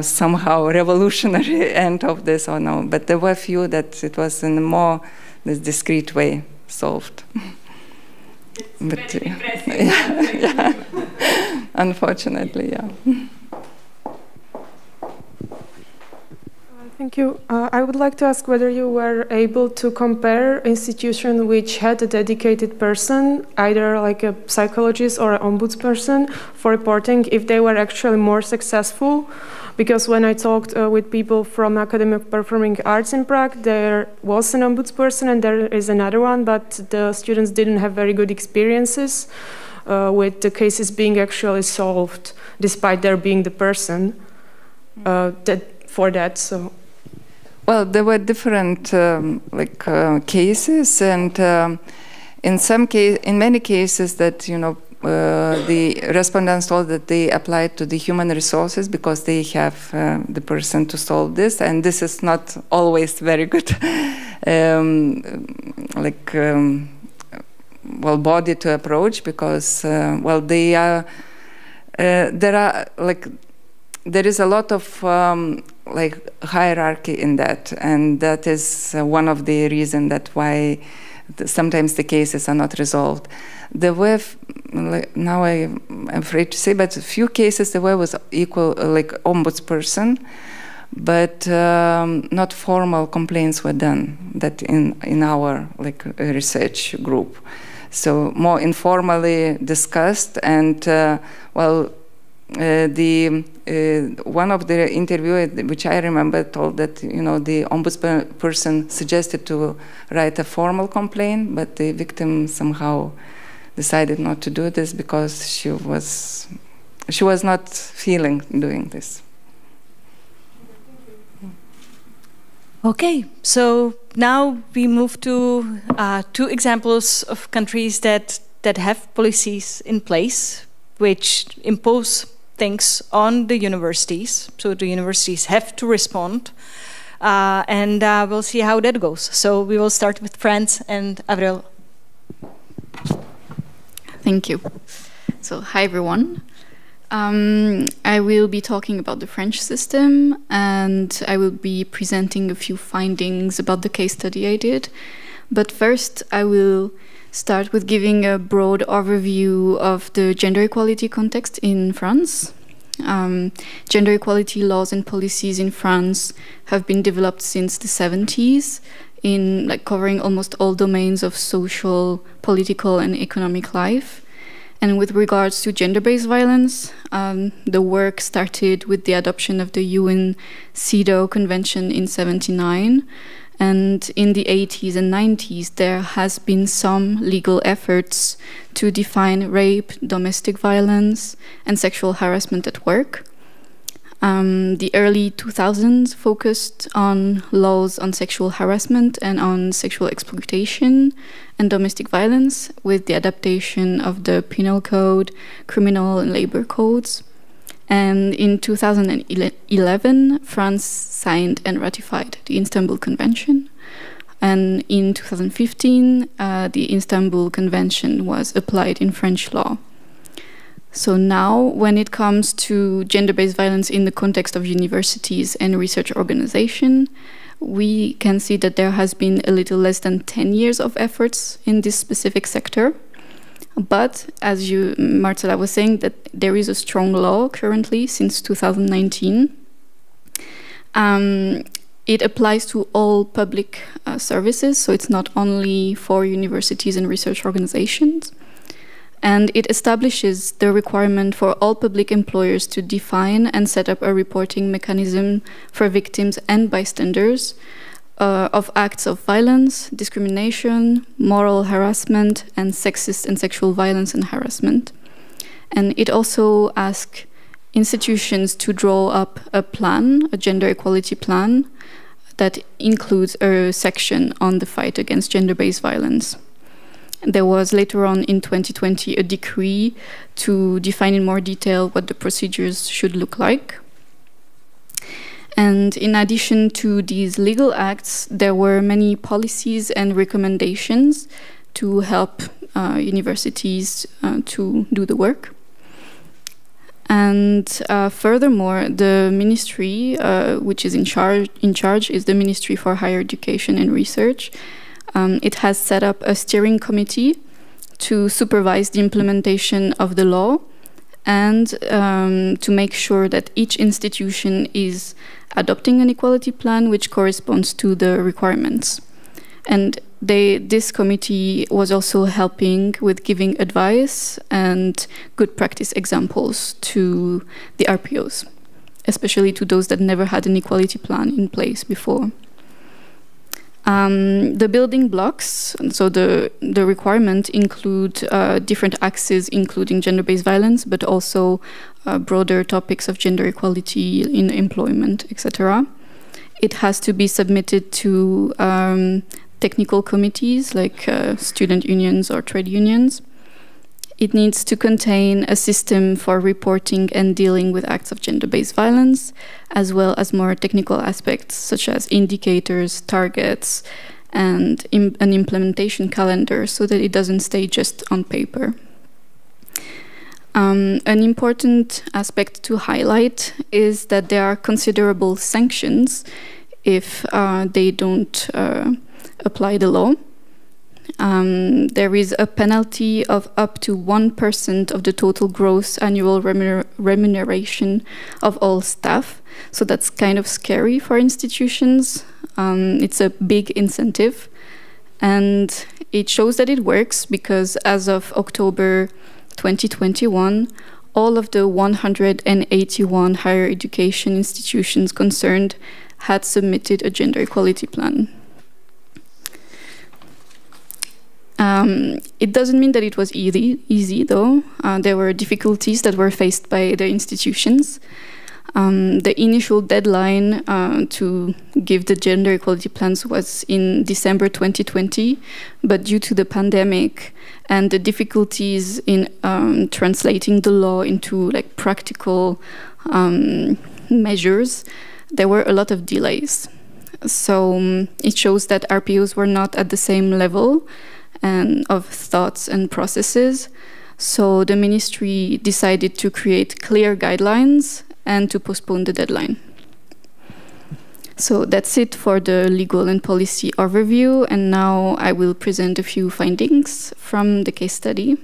somehow revolutionary end of this, or no. But there were few that it was in a more discreet way solved. But yeah. Unfortunately, yeah. Thank you. I would like to ask whether you were able to compare institutions which had a dedicated person, either like a psychologist or an ombudsperson, for reporting, if they were actually more successful. Because when I talked with people from Academy of Performing Arts in Prague, there was an ombudsperson and there is another one, but the students didn't have very good experiences with the cases being actually solved, despite there being the person for that. So. Well, there were different cases, and in many cases that the respondents told that they applied to the human resources because they have the person to solve this, and this is not always very good body to approach, because they are there is a lot of hierarchy in that, and that is one of the reasons that why sometimes the cases are not resolved. There were, now I'm afraid to say, but a few cases there was equal, ombudsperson, but not formal complaints were done that in our research group. So more informally discussed, and one of the interviewers, which I remember, told that the ombudsperson suggested to write a formal complaint, but the victim somehow decided not to do this because she was not feeling doing this. Okay, so now we move to 2 examples of countries that have policies in place which impose things on the universities. So the universities have to respond, and we'll see how that goes. So we will start with France and Avril. Thank you. So, hi everyone. I will be talking about the French system, and I will be presenting a few findings about the case study I did. But first, I will start with giving a broad overview of the gender equality context in France. Gender equality laws and policies in France have been developed since the 70s, in covering almost all domains of social, political, and economic life. And with regards to gender-based violence, the work started with the adoption of the UN CEDAW Convention in '79. And in the 80s and 90s, there has been some legal efforts to define rape, domestic violence, and sexual harassment at work. The early 2000s focused on laws on sexual harassment and on sexual exploitation and domestic violence, with the adaptation of the Penal Code, Criminal and Labor Codes. And in 2011, France signed and ratified the Istanbul Convention. And in 2015, the Istanbul Convention was applied in French law. So now, when it comes to gender-based violence in the context of universities and research organizations, we can see that there has been a little less than 10 years of efforts in this specific sector. But, as Marcela was saying, that there is a strong law currently since 2019. It applies to all public services, so it's not only for universities and research organizations. And it establishes the requirement for all public employers to define and set up a reporting mechanism for victims and bystanders of acts of violence, discrimination, moral harassment, and sexist and sexual violence and harassment. And it also asks institutions to draw up a plan, a gender equality plan, that includes a section on the fight against gender-based violence. There was later on in 2020 a decree to define in more detail what the procedures should look like. And in addition to these legal acts, there were many policies and recommendations to help universities to do the work. And furthermore, the ministry, which is in charge is the Ministry for Higher Education and Research. It has set up a steering committee to supervise the implementation of the law and to make sure that each institution is adopting an equality plan which corresponds to the requirements. And this committee was also helping with giving advice and good practice examples to the RPOs, especially to those that never had an equality plan in place before. The building blocks, so the requirement include different axes, including gender-based violence, but also broader topics of gender equality in employment, etc. It has to be submitted to technical committees like student unions or trade unions. It needs to contain a system for reporting and dealing with acts of gender-based violence, as well as more technical aspects such as indicators, targets, and an implementation calendar so that it doesn't stay just on paper. An important aspect to highlight is that there are considerable sanctions if they don't apply the law. There is a penalty of up to 1% of the total gross annual remuneration of all staff. So that's kind of scary for institutions. It's a big incentive. And it shows that it works because as of October 2021, all of the 181 higher education institutions concerned had submitted a gender equality plan. It doesn't mean that it was easy though. There were difficulties that were faced by the institutions. The initial deadline to give the gender equality plans was in December 2020, but due to the pandemic and the difficulties in translating the law into like practical measures, there were a lot of delays. So it shows that RPOs were not at the same level and of thoughts and processes. So the ministry decided to create clear guidelines and to postpone the deadline. So that's it for the legal and policy overview, and now I will present a few findings from the case study.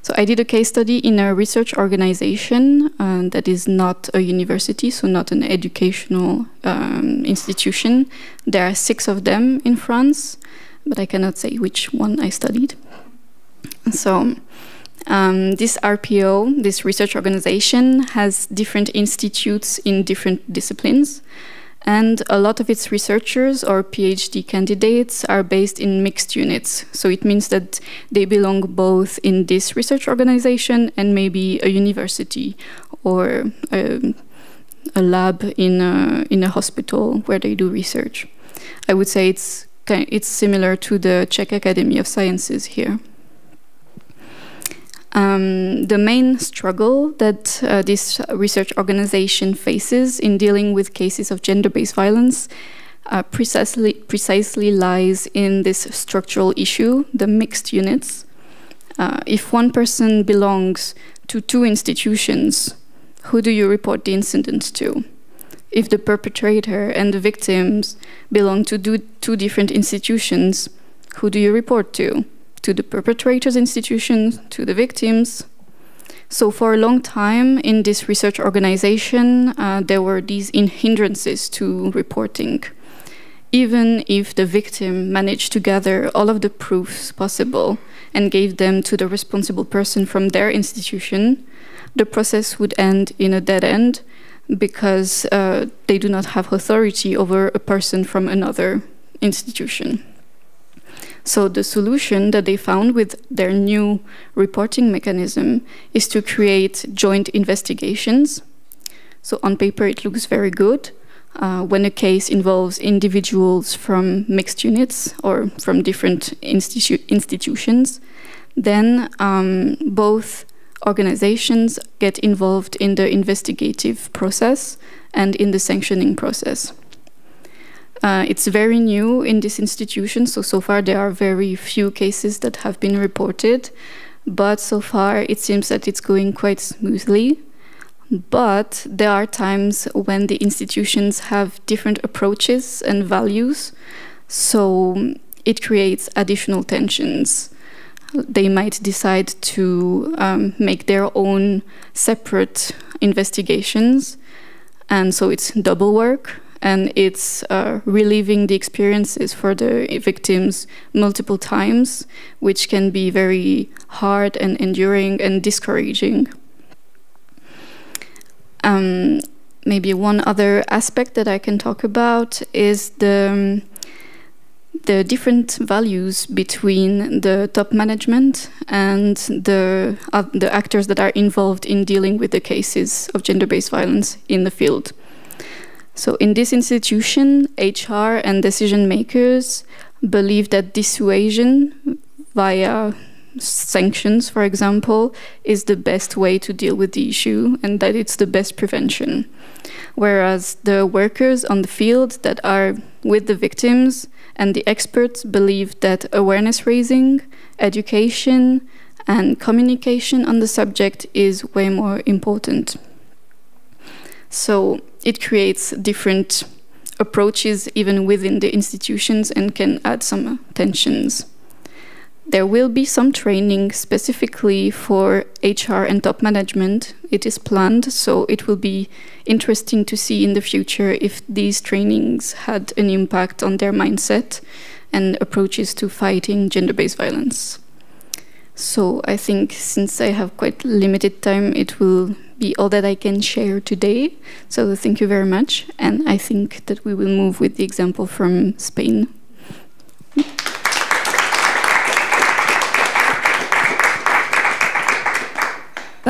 So I did a case study in a research organization that is not a university, so not an educational institution. There are 6 of them in France, but I cannot say which one I studied. So this RPO, this research organization, has different institutes in different disciplines, and a lot of its researchers or PhD candidates are based in mixed units. So it means that they belong both in this research organization and maybe a university or a lab in a hospital where they do research. I would say it's similar to the Czech Academy of Sciences here. The main struggle that this research organization faces in dealing with cases of gender-based violence precisely lies in this structural issue, the mixed units. If one person belongs to 2 institutions, who do you report the incident to? If the perpetrator and the victims belong to 2 different institutions, who do you report to? To the perpetrator's institution, to the victims. So for a long time in this research organization, there were these hindrances to reporting. Even if the victim managed to gather all of the proofs possible and gave them to the responsible person from their institution, the process would end in a dead end because they do not have authority over a person from another institution. So the solution that they found with their new reporting mechanism is to create joint investigations. So on paper it looks very good. When a case involves individuals from mixed units or from different institutions, then both organizations get involved in the investigative process and in the sanctioning process. It's very new in this institution, so far there are very few cases that have been reported, but so far it seems that it's going quite smoothly. But there are times when the institutions have different approaches and values, so it creates additional tensions. They might decide to make their own separate investigations, and so it's double work. And it's reliving the experiences for the victims multiple times, which can be very hard and enduring and discouraging. Maybe one other aspect that I can talk about is the different values between the top management and the actors that are involved in dealing with the cases of gender-based violence in the field. So in this institution, HR and decision makers believe that dissuasion via sanctions, for example, is the best way to deal with the issue and that it's the best prevention. Whereas the workers on the field that are with the victims and the experts believe that awareness raising, education, and communication on the subject is way more important. So it creates different approaches even within the institutions and can add some tensions. There will be some training specifically for HR and top management. It is planned, so it will be interesting to see in the future if these trainings had an impact on their mindset and approaches to fighting gender-based violence. So I think since I have quite limited time, it will be all that I can share today. So thank you very much. And I think that we will move with the example from Spain.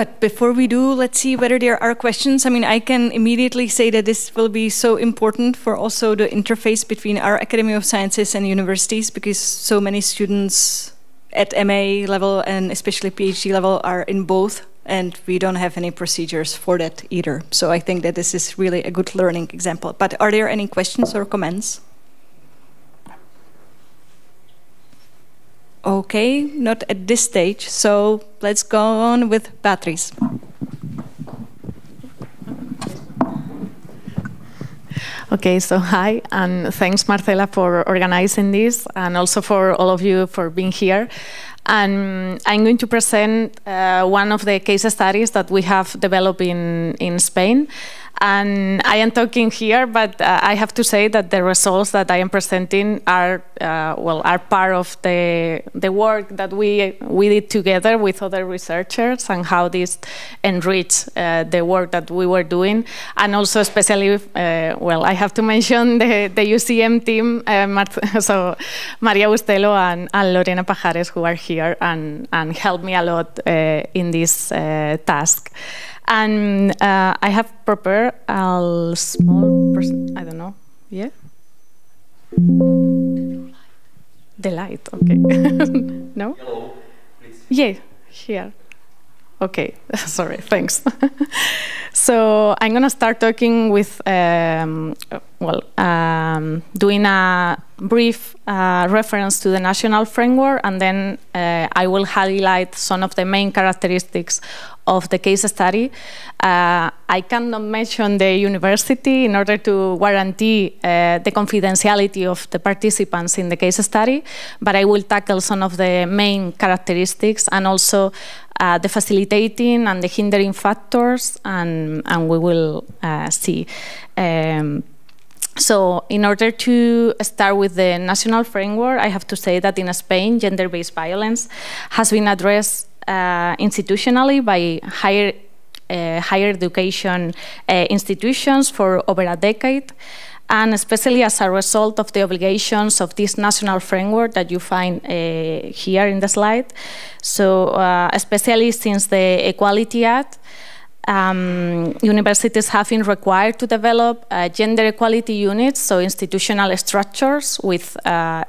But before we do, let's see whether there are questions. I mean, I can immediately say that this will be so important for also the interface between our Academy of Sciences and universities, because so many students at MA level and especially PhD level are in both, and we don't have any procedures for that either. So I think that this is really a good learning example. But are there any questions or comments? Okay, not at this stage. So let's go on with Beatrice. Okay, so hi, and thanks, Marcela, for organizing this, and also for all of you for being here. And I'm going to present one of the case studies that we have developed in Spain. And I am talking here, but I have to say that the results that I am presenting are are part of the work that we did together with other researchers, and how this enriched the work that we were doing, and also especially I have to mention the UCM team, so Maria Bustelo and Lorena Pajares, who are here and helped me a lot in this task. And I have prepared a small, I don't know, yeah? The light, okay. No? Hello, please. Yeah, here. Okay, sorry, thanks. So I'm going to start talking with, doing a brief reference to the national framework, and then I will highlight some of the main characteristics of the case study. I cannot mention the university in order to guarantee the confidentiality of the participants in the case study, but I will tackle some of the main characteristics, and also the facilitating and the hindering factors, and we will see. So in order to start with the national framework, I have to say that in Spain, gender-based violence has been addressed institutionally by higher education institutions for over a decade, and especially as a result of the obligations of this national framework that you find here in the slide. So especially since the Equality Act, universities have been required to develop gender equality units, so institutional structures with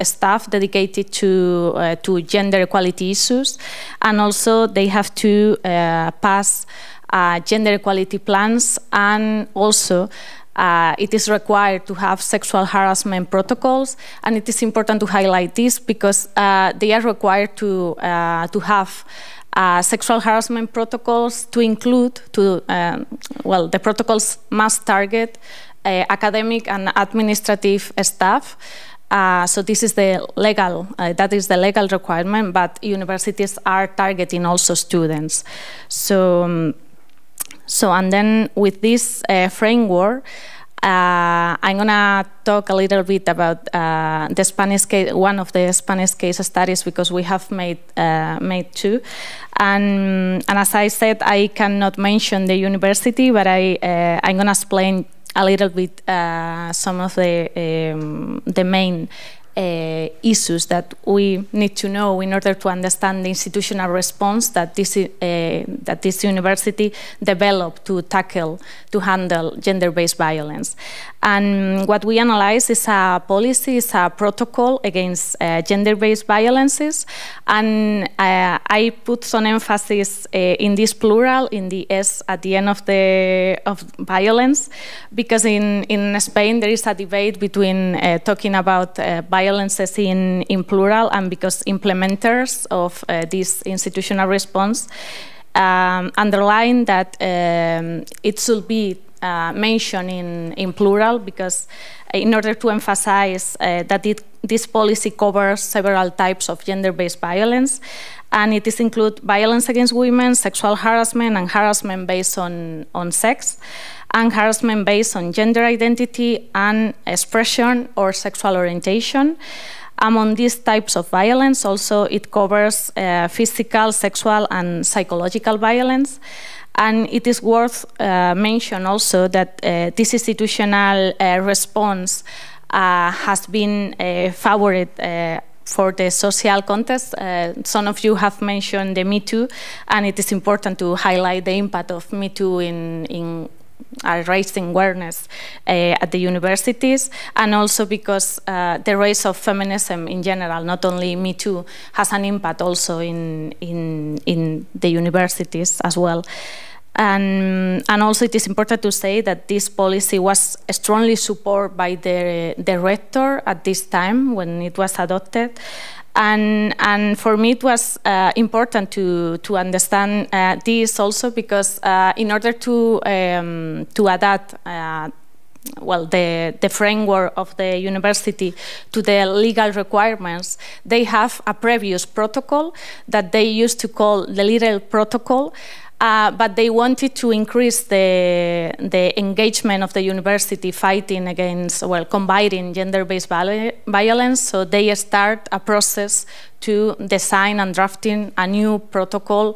staff dedicated to gender equality issues, and also they have to pass gender equality plans, and also it is required to have sexual harassment protocols. And it is important to highlight this because they are required to have sexual harassment protocols to include, the protocols must target academic and administrative staff. So this is the legal, that is the legal requirement, but universities are targeting also students. So and then with this framework, I'm gonna talk a little bit about the Spanish case, one of the Spanish case studies, because we have made two, and as I said, I cannot mention the university, but I'm gonna explain a little bit some of the main issues that we need to know in order to understand the institutional response that this university developed to handle gender-based violence. And what we analyze is a policy, is a protocol against gender-based violences, and I put some emphasis in this plural, in the S at the end of violence, because in Spain there is a debate between talking about violences in plural, and because implementers of this institutional response underline that it should be mentioned in plural, because in order to emphasize that this policy covers several types of gender-based violence, and it is include violence against women, sexual harassment, and harassment based on sex, and harassment based on gender identity and expression or sexual orientation. Among these types of violence, also it covers physical, sexual, and psychological violence. And it is worth mention also that this institutional response has been favored for the social context. Some of you have mentioned the Me Too, and it is important to highlight the impact of Me Too in raising awareness at the universities, and also because the rise of feminism in general, not only Me Too, has an impact also in the universities as well. And also it is important to say that this policy was strongly supported by the rector at this time when it was adopted. And for me it was important to understand this also because in order to adapt well, the framework of the university to the legal requirements, they have a previous protocol that they used to call the Little Protocol. But they wanted to increase the engagement of the university fighting against, well, combating gender-based violence. So they start a process to design and drafting a new protocol,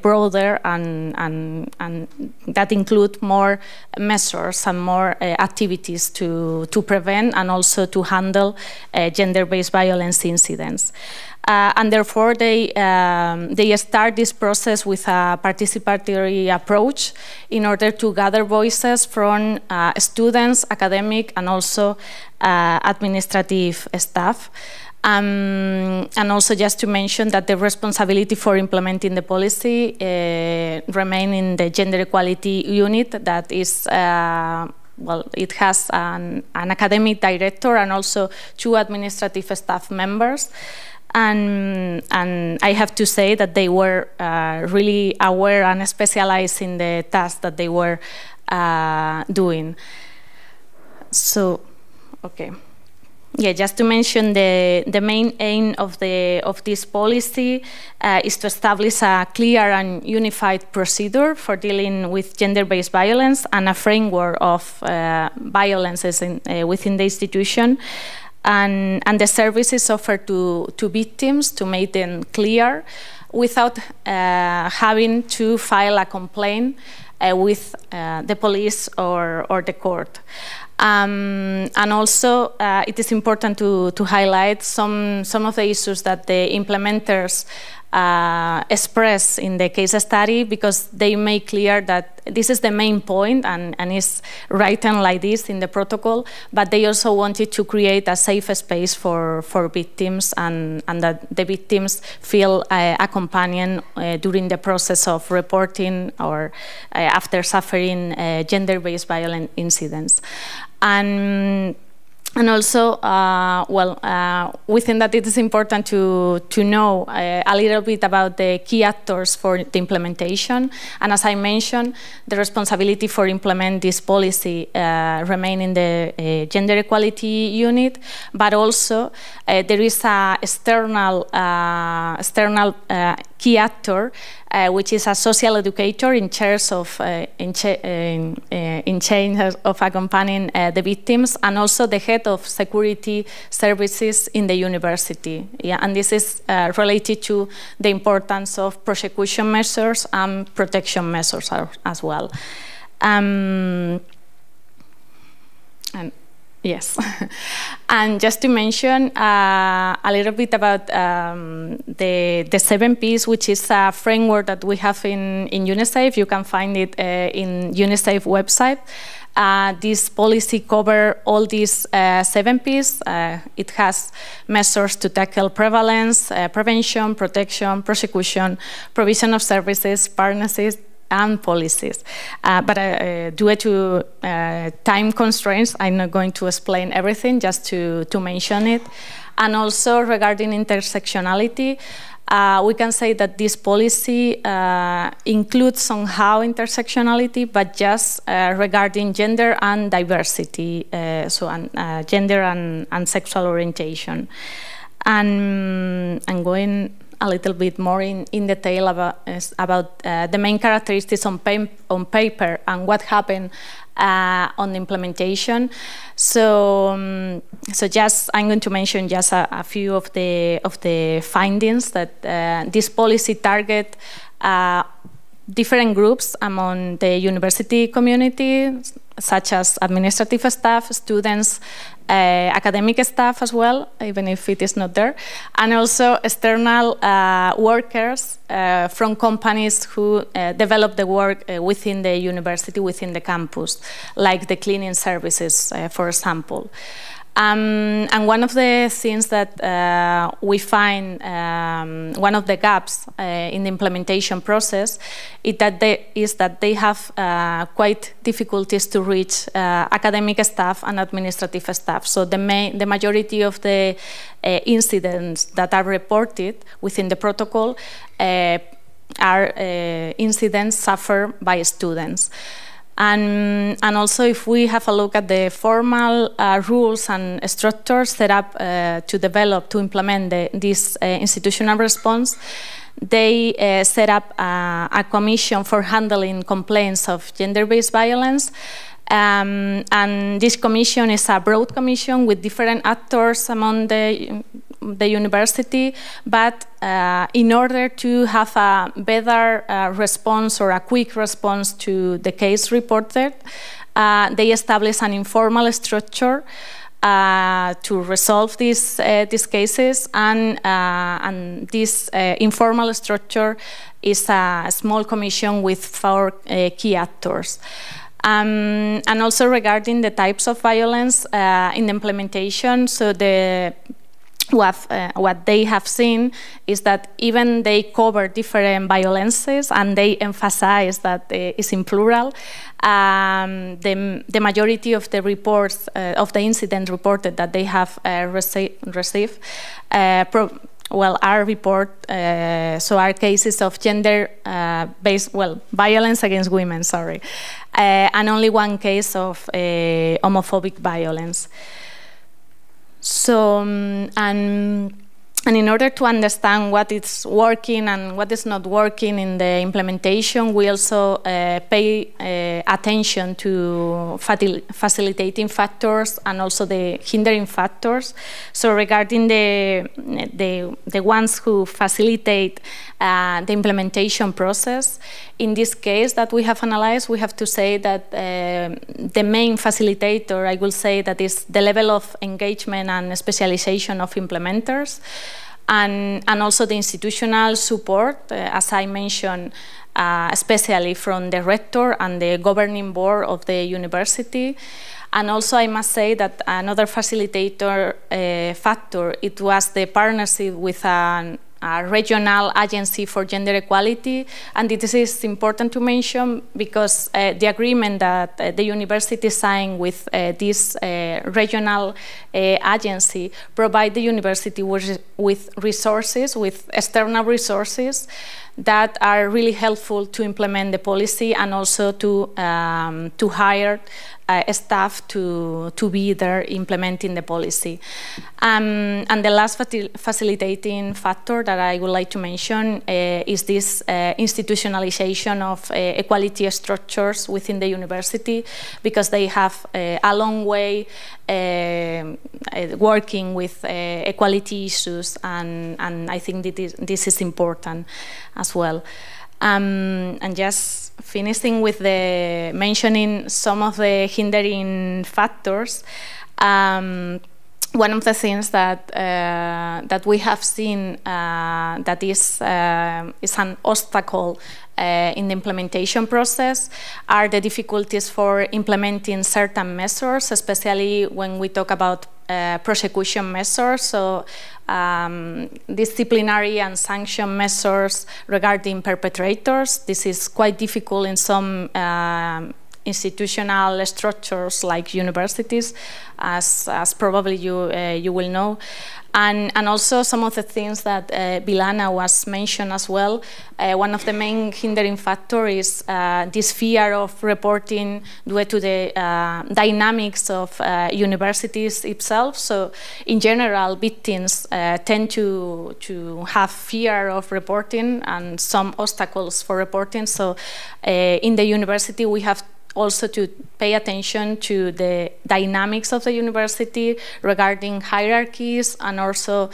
broader and that include more measures and more activities to prevent and also to handle gender-based violence incidents. And therefore, they start this process with a participatory approach in order to gather voices from students, academic, and also administrative staff. And also just to mention that the responsibility for implementing the policy remain in the Gender Equality Unit that is well, it has an academic director and also 2 administrative staff members. And I have to say that they were really aware and specialized in the task that they were doing. So, okay. Yeah, just to mention the main aim of this policy is to establish a clear and unified procedure for dealing with gender-based violence and a framework of violences within the institution. And the services offered to victims to make them clear without having to file a complaint with the police or the court. And also, it is important to highlight some of the issues that the implementers express in the case study, because they make clear that this is the main point and is written like this in the protocol, but they also wanted to create a safe space for victims and that the victims feel accompanied during the process of reporting or after suffering gender-based violent incidents. And also, within that, it is important to know a little bit about the key actors for the implementation. And as I mentioned, the responsibility for implement this policy remain in the Gender Equality Unit, but also there is a external key actor, which is a social educator in charge of of accompanying the victims, and also the head of security services in the university. Yeah, and this is related to the importance of prosecution measures and protection measures as well. And yes, and just to mention a little bit about the 7 Ps, which is a framework that we have in UniSAFE. You can find it in UniSAFE website. This policy covers all these 7 Ps. It has measures to tackle prevalence, prevention, protection, prosecution, provision of services, partnerships, and policies. But due to time constraints, I'm not going to explain everything, just to mention it. And also regarding intersectionality, we can say that this policy includes somehow intersectionality, but just regarding gender and diversity, gender and sexual orientation. And I'm going a little bit more in detail about the main characteristics on paper and what happened on the implementation. So just I'm going to mention just a few of the findings that this policy target different groups among the university community, such as administrative staff, students, academic staff as well, even if it is not there, and also external workers from companies who develop the work within the university, within the campus, like the cleaning services, for example. And one of the things that we find, one of the gaps in the implementation process, is that they have quite difficulties to reach academic staff and administrative staff. So the majority of the incidents that are reported within the protocol are incidents suffered by students. And also, if we have a look at the formal rules and structures set up to implement this institutional response, they set up a commission for handling complaints of gender-based violence. And this commission is a broad commission with different actors among the university, but in order to have a better response or a quick response to the case reported, they establish an informal structure to resolve these cases, and this informal structure is a small commission with 4 key actors. And also regarding the types of violence in the implementation, so what they have seen is that even they cover different violences and they emphasize that it's in plural. The majority of the reports, of the incidents reported that they have received, our report, so are cases of gender-based, violence against women, sorry, and only 1 case of homophobic violence. So, and in order to understand what is working and what is not working in the implementation, we also pay attention to facilitating factors and also the hindering factors. So regarding the ones who facilitate the implementation process, in this case that we have analyzed, we have to say that the main facilitator, I will say, that is the level of engagement and specialization of implementers, and also the institutional support, as I mentioned, especially from the rector and the governing board of the university. And also I must say that another facilitator factor, it was the partnership with a regional agency for gender equality, and this is important to mention because the agreement that the university signed with this regional agency provide the university with resources, with external resources that are really helpful to implement the policy and also to hire staff to be there implementing the policy. And the last facilitating factor that I would like to mention is this institutionalization of equality structures within the university, because they have a long way working with equality issues, and I think that this is important as well. And just finishing with the mentioning some of the hindering factors, one of the things that that we have seen that is an obstacle in the implementation process are the difficulties for implementing certain measures, especially when we talk about prosecution measures, so disciplinary and sanction measures regarding perpetrators. This is quite difficult in some institutional structures like universities, as probably you will know. And also some of the things that Bilana was mentioned as well. One of the main hindering factors is this fear of reporting due to the dynamics of universities itself. So in general, victims tend to have fear of reporting and some obstacles for reporting. So in the university, we have also to pay attention to the dynamics of the university regarding hierarchies and also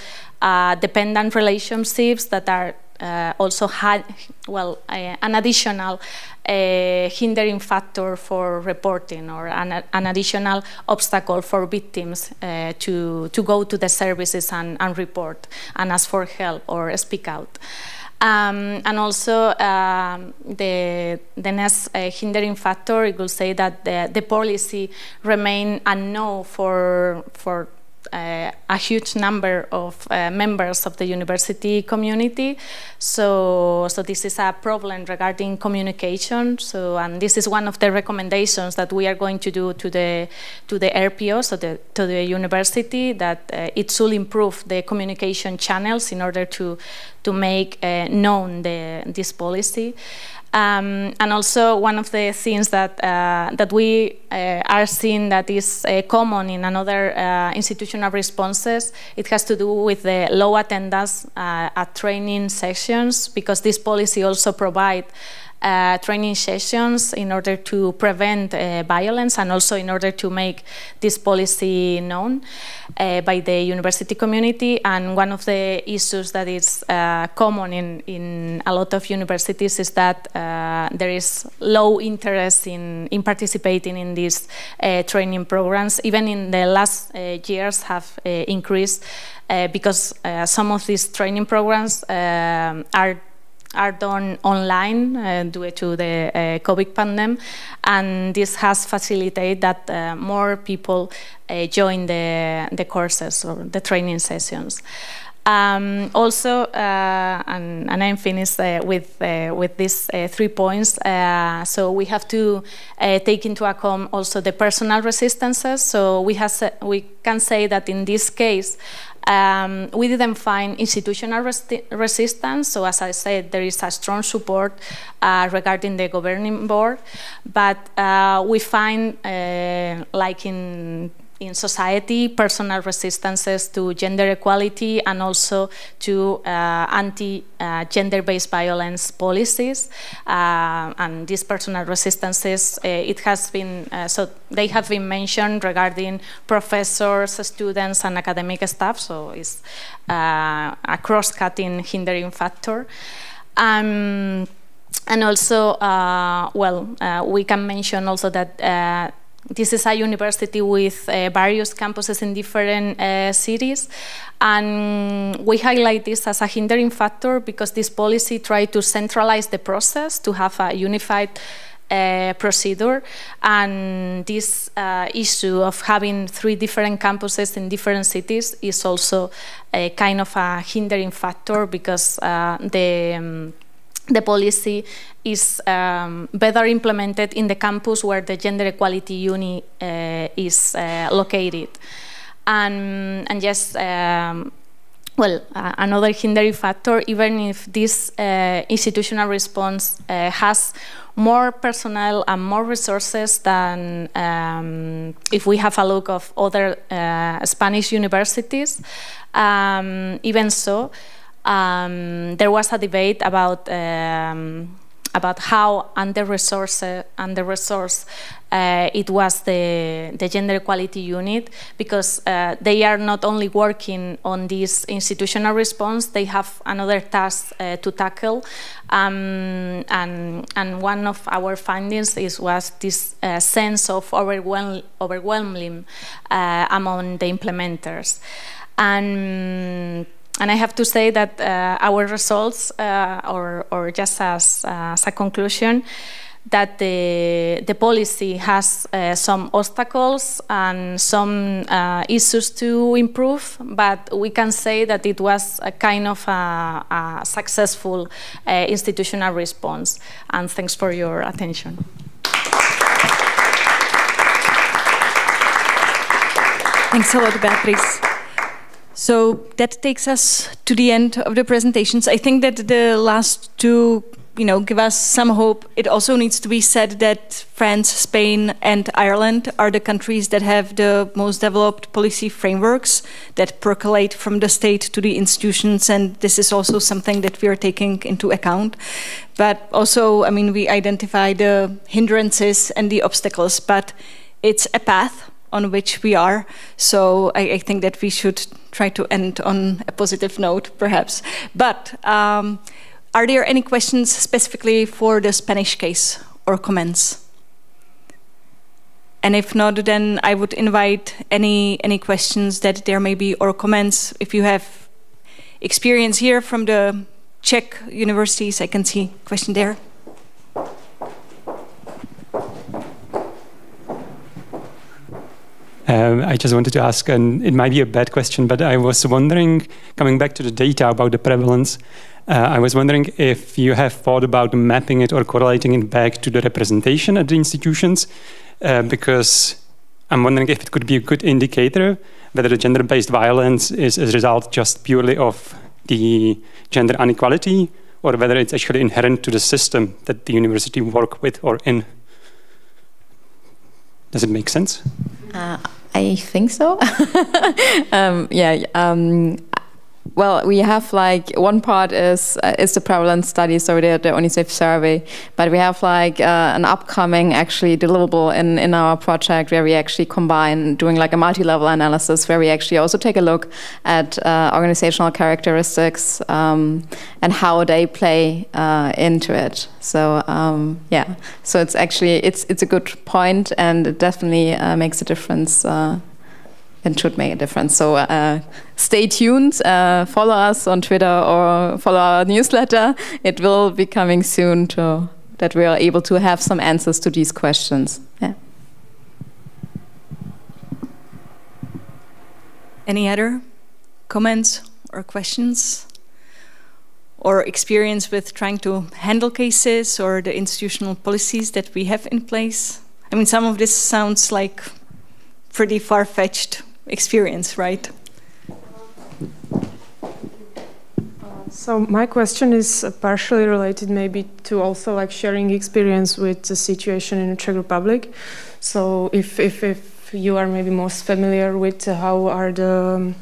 dependent relationships that are also had, well, an additional hindering factor for reporting, or an additional obstacle for victims to go to the services and report and ask for help or speak out. And also the next hindering factor, it will say that the policy remain unknown for a huge number of members of the university community. So this is a problem regarding communication. So, and this is one of the recommendations that we are going to do to the RPO, so to the university, that it should improve the communication channels in order to make known this policy. And also one of the things that we are seeing that is common in another institutional responses, it has to do with the low attendance at training sessions, because this policy also provides training sessions in order to prevent violence, and also in order to make this policy known by the university community. And one of the issues that is common in a lot of universities is that there is low interest in participating in these training programs. Even in the last years have increased because some of these training programs are done online due to the COVID pandemic, and this has facilitated that more people join the courses or the training sessions. Also, and I'm finished with these 3 points. So we have to take into account also the personal resistances. So we can say that in this case, we didn't find institutional resistance. So as I said, there is a strong support regarding the governing board, but we find, like in society, personal resistances to gender equality and also to anti-gender-based violence policies. And these personal resistances, it has been, so they have been mentioned regarding professors, students, and academic staff, so it's a cross-cutting hindering factor. And also, we can mention also that this is a university with various campuses in different cities, and we highlight this as a hindering factor because this policy tried to centralize the process to have a unified procedure, and this issue of having 3 different campuses in different cities is also a kind of a hindering factor because the policy is better implemented in the campus where the gender equality unit is located. And yes, another hindering factor, even if this institutional response has more personnel and more resources than if we have a look of other Spanish universities, even so, there was a debate about how under-resourced it was the gender equality unit, because they are not only working on this institutional response, they have another task to tackle, and one of our findings was this sense of overwhelming among the implementers. And I have to say that our results, or just as a conclusion, that the policy has some obstacles and some issues to improve, but we can say that it was a kind of a successful institutional response. And thanks for your attention. Thanks a lot, Beatriz. So that takes us to the end of the presentations. I think that the last 2, give us some hope. It also needs to be said that France, Spain, and Ireland are the countries that have the most developed policy frameworks that percolate from the state to the institutions, and this is also something that we are taking into account. But also, we identify the hindrances and the obstacles, but it's a path. on which we are. So I think that we should try to end on a positive note, perhaps. But are there any questions specifically for the Spanish case or comments? And if not, then I would invite any questions that there may be or comments. If you have experience here from the Czech universities, I can see a question there. I just wanted to ask, and it might be a bad question, but I was wondering, coming back to the data about the prevalence, I was wondering if you have thought about mapping it or correlating it back to the representation at the institutions, because I'm wondering if it could be a good indicator whether the gender-based violence is a result just purely of the gender inequality, or whether it's actually inherent to the system that the university work with or in. Does it make sense? I think so. Well, we have like one part is the prevalence study, so the UniSAFE survey, but we have like an upcoming actually deliverable in our project where we actually combine doing like a multi-level analysis where we actually also take a look at organizational characteristics and how they play into it. So so it's actually it's a good point, and it definitely makes a difference. And should make a difference. So stay tuned, follow us on Twitter or follow our newsletter. It will be coming soon to that we are able to have some answers to these questions. Yeah. Any other comments or questions? Or experience with trying to handle cases or the institutional policies that we have in place? I mean, some of this sounds like pretty far-fetched experience, right? So my question is partially related maybe to also like sharing experience with the situation in the Czech Republic. So if you are maybe most familiar with how are the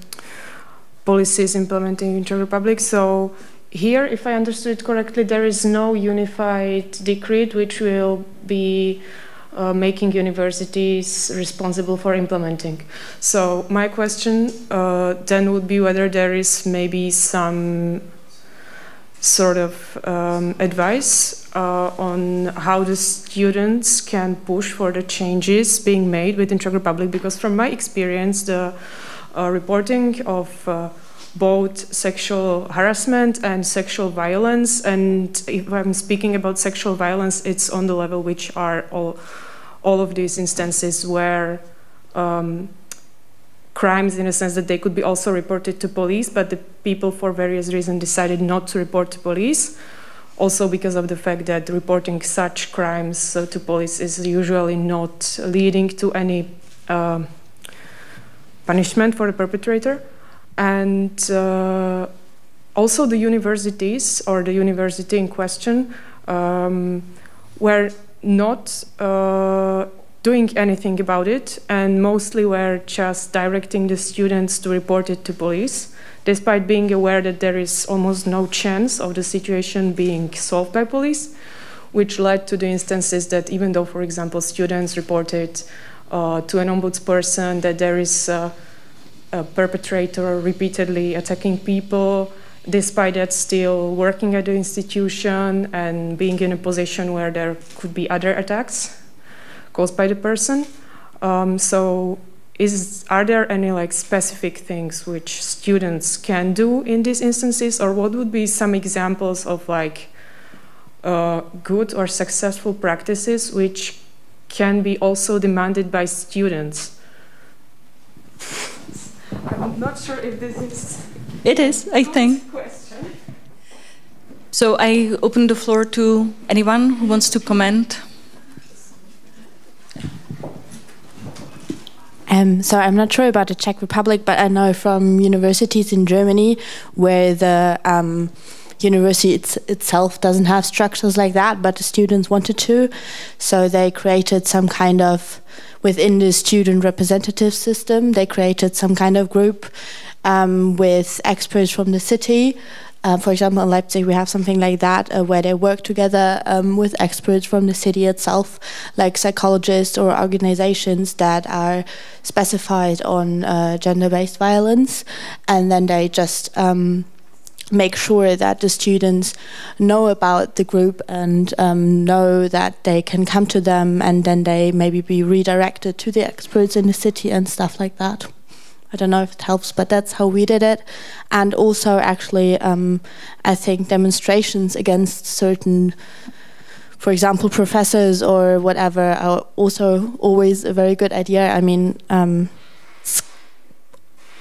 policies implementing in Czech Republic. So here, if I understood correctly, there is no unified decree which will be making universities responsible for implementing. So my question then would be whether there is maybe some sort of advice on how the students can push for the changes being made within Czech Republic, because from my experience, the reporting of both sexual harassment and sexual violence, and if I'm speaking about sexual violence, it's on the level which are all of these instances where crimes, in a sense that they could be also reported to police, but the people for various reasons decided not to report to police. Also because of the fact that reporting such crimes to police is usually not leading to any punishment for the perpetrator. And also the universities, or the university in question, were not doing anything about it, and mostly were just directing the students to report it to police, despite being aware that there is almost no chance of the situation being solved by police, which led to the instances that even though, for example, students reported to an ombudsperson that there is a perpetrator repeatedly attacking people, despite that still working at the institution and being in a position where there could be other attacks caused by the person. So are there any like specific things which students can do in these instances, or what would be some examples of like good or successful practices which can be also demanded by students? I'm not sure if this is... It is, I think. Question. So I open the floor to anyone who wants to comment. So I'm not sure about the Czech Republic, but I know from universities in Germany where the university itself doesn't have structures like that, but the students wanted to. So they created some kind of, within the student representative system, they created some kind of group with experts from the city. For example, in Leipzig, we have something like that, where they work together with experts from the city itself, like psychologists or organizations that are specified on gender-based violence. And then they just make sure that the students know about the group and know that they can come to them, and then they maybe be redirected to the experts in the city and stuff like that. I don't know if it helps, but that's how we did it. And also, actually, I think demonstrations against certain, for example, professors or whatever, are also always a very good idea. I mean, it's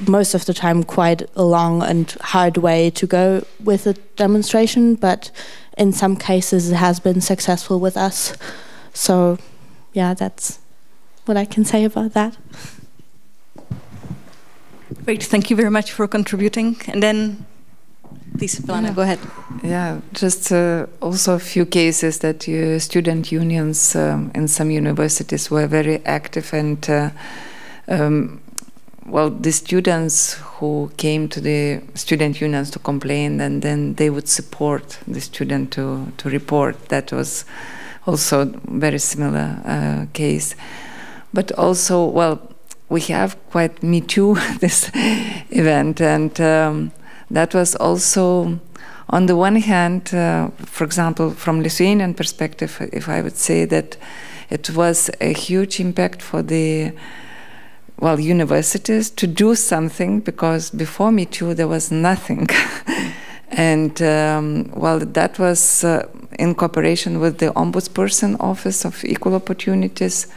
most of the time quite a long and hard way to go with a demonstration, but in some cases it has been successful with us. So, yeah, that's what I can say about that. Great, thank you very much for contributing. And then, please, Plana, go ahead. Yeah, just also a few cases that student unions in some universities were very active, and well, the students who came to the student unions to complain, and then they would support the student to report. That was also a very similar case. But also, well, we have quite Me Too, this event, and that was also, on the one hand, for example, from Lithuanian perspective, if I would say that it was a huge impact for the, well, universities to do something, because before Me Too there was nothing. And well, that was in cooperation with the Ombudsperson Office of Equal Opportunities,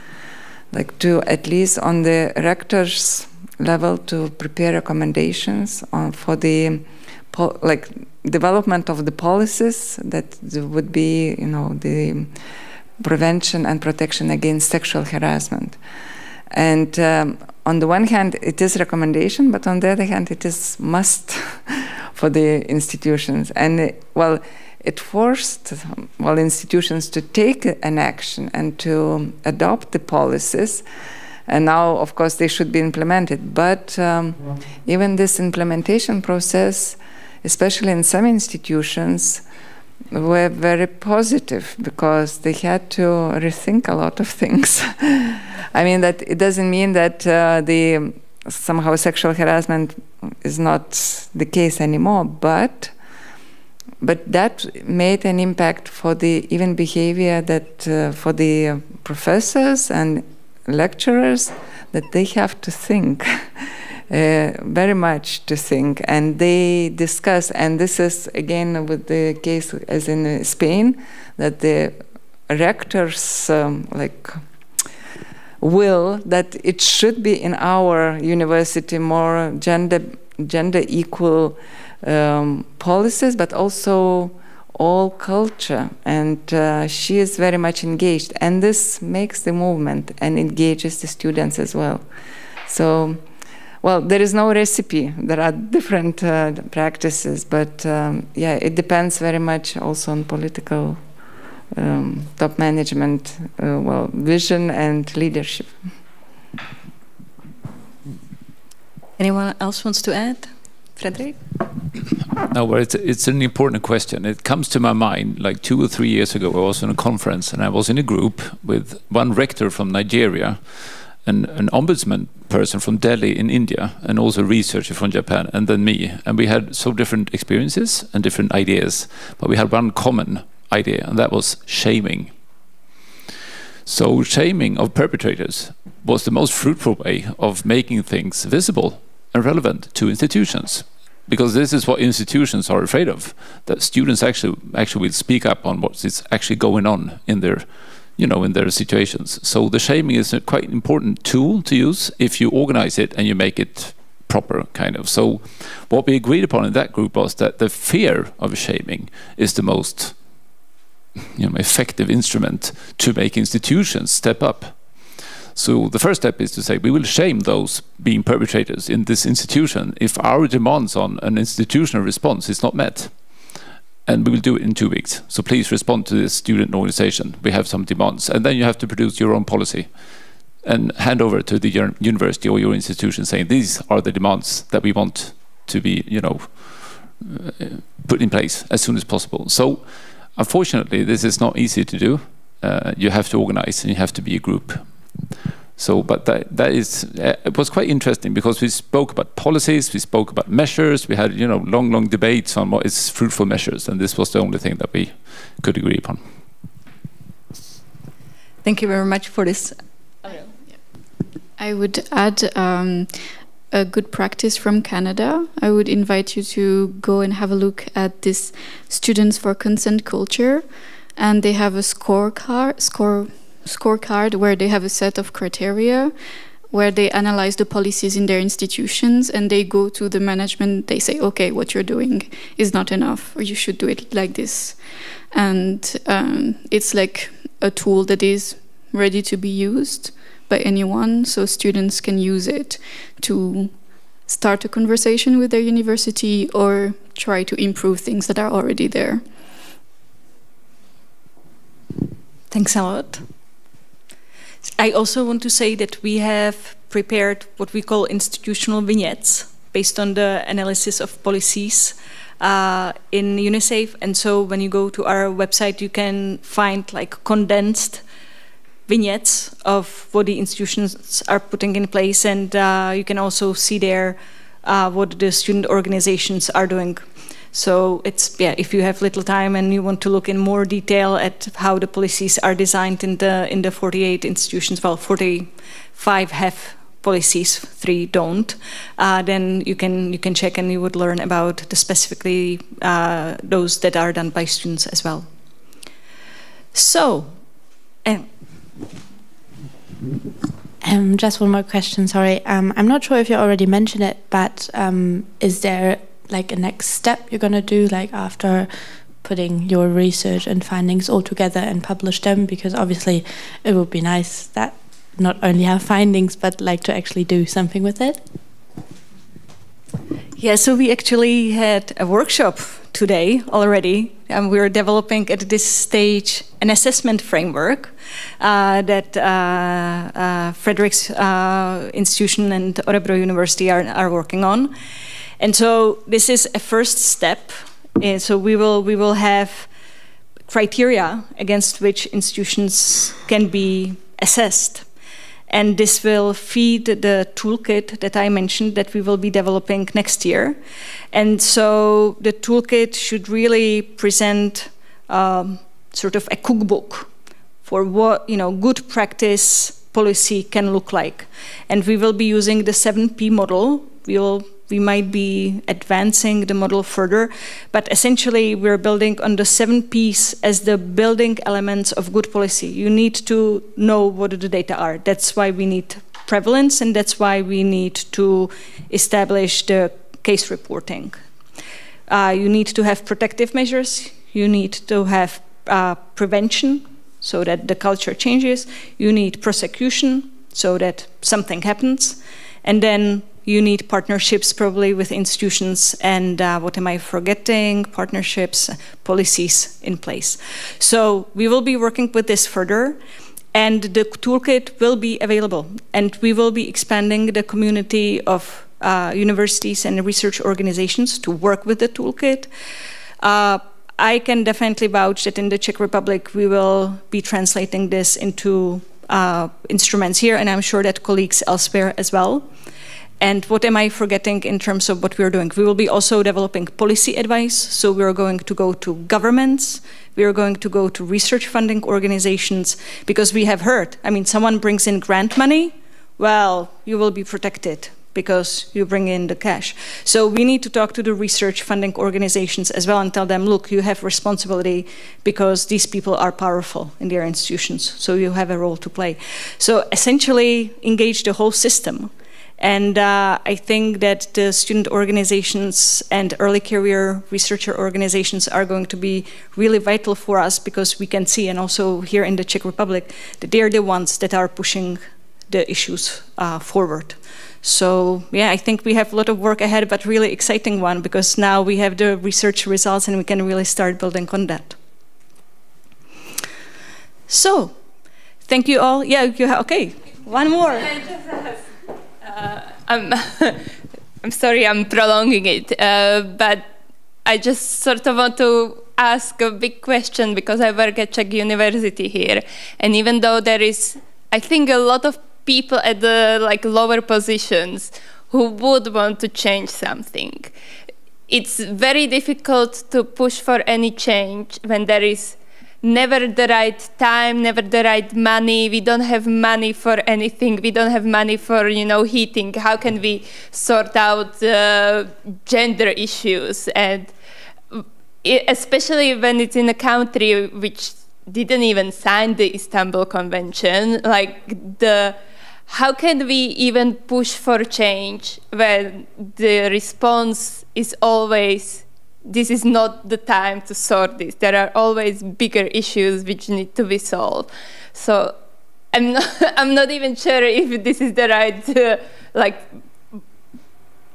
like to, at least on the rector's level, to prepare recommendations for the like development of the policies that would be, you know, the prevention and protection against sexual harassment. And on the one hand, it is recommendation, but on the other hand, it is must for the institutions. And well, it forced, well, institutions to take an action and to adopt the policies. And now, of course, they should be implemented. But even this implementation process, especially in some institutions, were very positive, because they had to rethink a lot of things. I mean, that it doesn't mean that the somehow sexual harassment is not the case anymore, but that made an impact for the even behavior that for the professors and lecturers, that they have to think, very much to think, and they discuss. And this is again with the case as in Spain, that the rectors like will that it should be in our university more gender equal policies, but also all culture, and she is very much engaged, and this makes the movement and engages the students as well. So, well, there is no recipe. There are different practices, but yeah, it depends very much also on political top management, well, vision and leadership. Anyone else wants to add? Frederick? No, well, it's an important question. It comes to my mind like 2 or 3 years ago. I was in a conference and I was in a group with one rector from Nigeria, and an ombudsman person from Delhi in India, and also a researcher from Japan, and then me. And we had so different experiences and different ideas, but we had one common idea, and that was shaming. So shaming of perpetrators was the most fruitful way of making things visible and relevant to institutions, because this is what institutions are afraid of, that students actually will speak up on what is actually going on in their, you know, in their situations. So the shaming is a quite important tool to use if you organize it and you make it proper, kind of. So what we agreed upon in that group was that the fear of shaming is the most, you know, effective instrument to make institutions step up. So the first step is to say we will shame those being perpetrators in this institution if our demands on an institutional response is not met. and we will do it in 2 weeks. So please respond to this student organization. We have some demands. And then you have to produce your own policy and hand over to the university or your institution saying, these are the demands that we want to be, put in place as soon as possible. So unfortunately, this is not easy to do. You have to organize and you have to be a group. So, but that is, it was quite interesting because we spoke about policies, we spoke about measures, we had, long debates on what is fruitful measures, and this was the only thing that we could agree upon. Thank you very much for this. I would add a good practice from Canada. I would invite you to go and have a look at this Students for Consent culture, and they have a scorecard where they have a set of criteria where they analyze the policies in their institutions, and they go to the management, they say, okay, what you're doing is not enough, or you should do it like this. And it's like a tool that is ready to be used by anyone, so students can use it to start a conversation with their university or try to improve things that are already there. Thanks a lot. I also want to say that we have prepared what we call institutional vignettes based on the analysis of policies in UniSAFE. And so when you go to our website, you can find like condensed vignettes of what the institutions are putting in place. And you can also see there what the student organizations are doing. So it's, if you have little time and you want to look in more detail at how the policies are designed in the 48 institutions, well, 45 have policies, 3 don't, then you can check and you would learn about the specifically those that are done by students as well. So, just one more question, sorry. I'm not sure if you already mentioned it, but is there like a next step you're going to do, like after putting your research and findings all together and publish them? Because obviously it would be nice that not only have findings, but like to actually do something with it. Yeah, so we actually had a workshop today already, and we're developing at this stage an assessment framework that Frederick's institution and Örebro University are working on. And so this is a first step. And so we will have criteria against which institutions can be assessed. And this will feed the toolkit that I mentioned that we will be developing next year. And so the toolkit should really present sort of a cookbook for what good practice policy can look like. And we will be using the 7P model. We might be advancing the model further, but essentially we're building on the 7 Ps as the building elements of good policy. You need to know what the data are. That's why we need prevalence, and that's why we need to establish the case reporting. You need to have protective measures. You need to have prevention so that the culture changes. You need prosecution so that something happens. And then you need partnerships probably with institutions and what am I forgetting? Partnerships, policies in place. So we will be working with this further, and the toolkit will be available, and we will be expanding the community of universities and research organizations to work with the toolkit. I can definitely vouch that in the Czech Republic we will be translating this into instruments here, and I'm sure that colleagues elsewhere as well. And what am I forgetting in terms of what we're doing? We will be also developing policy advice. So we're going to go to governments. We are going to go to research funding organizations, because we have heard, someone brings in grant money, well, you will be protected because you bring in the cash. So we need to talk to the research funding organizations as well and tell them, look, you have responsibility because these people are powerful in their institutions. So you have a role to play. So essentially engage the whole system. And I think that the student organizations and early career researcher organizations are going to be really vital for us, because we can see, and also here in the Czech Republic, that they're the ones that are pushing the issues forward. So yeah, I think we have a lot of work ahead, but really exciting one, because now we have the research results and we can really start building on that. So, thank you all. Yeah, okay, one more. I'm sorry I'm prolonging it, but I just sort of want to ask a big question, because I work at Czech University here, and even though there is, I think, a lot of people at the lower positions who would want to change something, it's very difficult to push for any change when there is never the right time, never the right money. We don't have money for anything. We don't have money for, heating. How can we sort out gender issues? And especially when it's in a country which didn't even sign the Istanbul Convention, how can we even push for change when the response is always, this is not the time to sort this. There are always bigger issues which need to be solved. So I'm not even sure if this is the right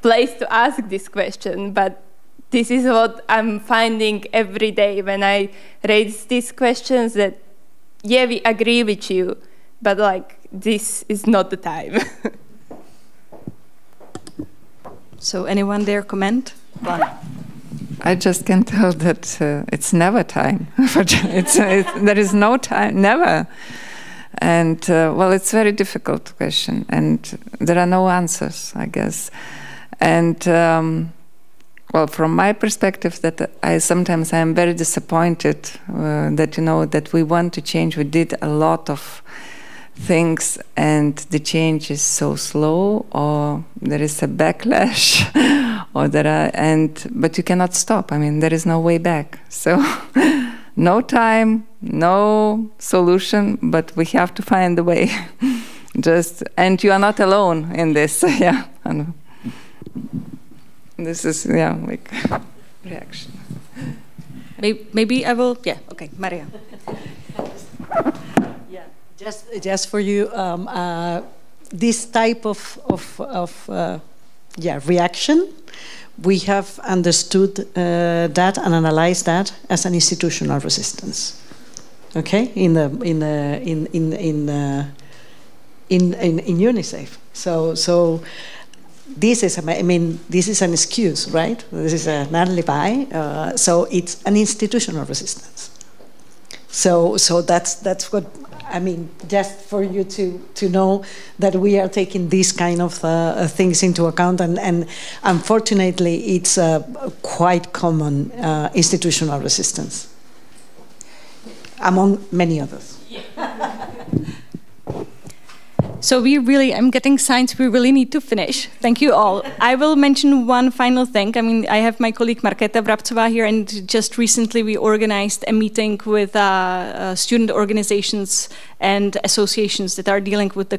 place to ask this question, but this is what I'm finding every day when I raise these questions, that yeah, we agree with you, but this is not the time. So anyone dare comment? I just can tell that it's never time. There is no time, never. And well, it's a very difficult question, and there are no answers, I guess. And well, from my perspective, that sometimes I am very disappointed that that we want to change. We did a lot of things, and the change is so slow, or there is a backlash, or but you cannot stop. I mean, there is no way back. So no time, no solution, but we have to find the way. And you are not alone in this. Yeah. This is reaction. Maybe I will. Yeah. Okay, Maria. Yeah. Just for you, this type of reaction, we have understood that and analyzed that as an institutional resistance. Okay, in UniSAFE. So. This is, this is an excuse, right? This is an alibi. So it's an institutional resistance. So that's what just for you to know that we are taking these kind of things into account, and unfortunately, it's a quite common institutional resistance among many others. So I'm getting signs we really need to finish. Thank you all. I will mention one final thing. I have my colleague Markéta Vrabcová here, and just recently we organized a meeting with student organizations and associations that are dealing with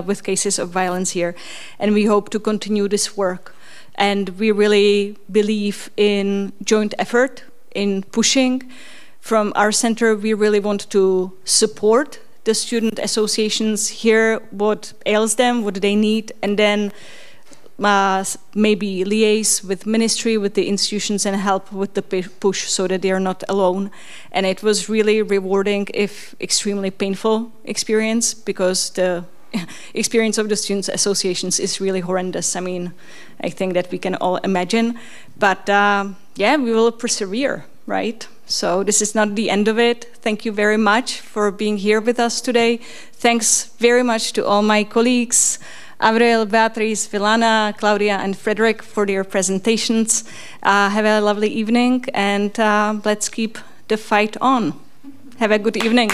with cases of violence here, and we hope to continue this work. And we really believe in joint effort, in pushing. From our center, we really want to support the student associations, hear what ails them, what they need, and then maybe liaise with ministry, with the institutions, and help with the push so that they are not alone. And it was really rewarding, if extremely painful experience, because the experience of the students associations is really horrendous. I think that we can all imagine, but yeah, we will persevere, right? So this is not the end of it. Thank you very much for being here with us today. Thanks very much to all my colleagues, Avril, Beatriz, Vilana, Claudia, and Frederick, for their presentations. Have a lovely evening, and let's keep the fight on. Have a good evening.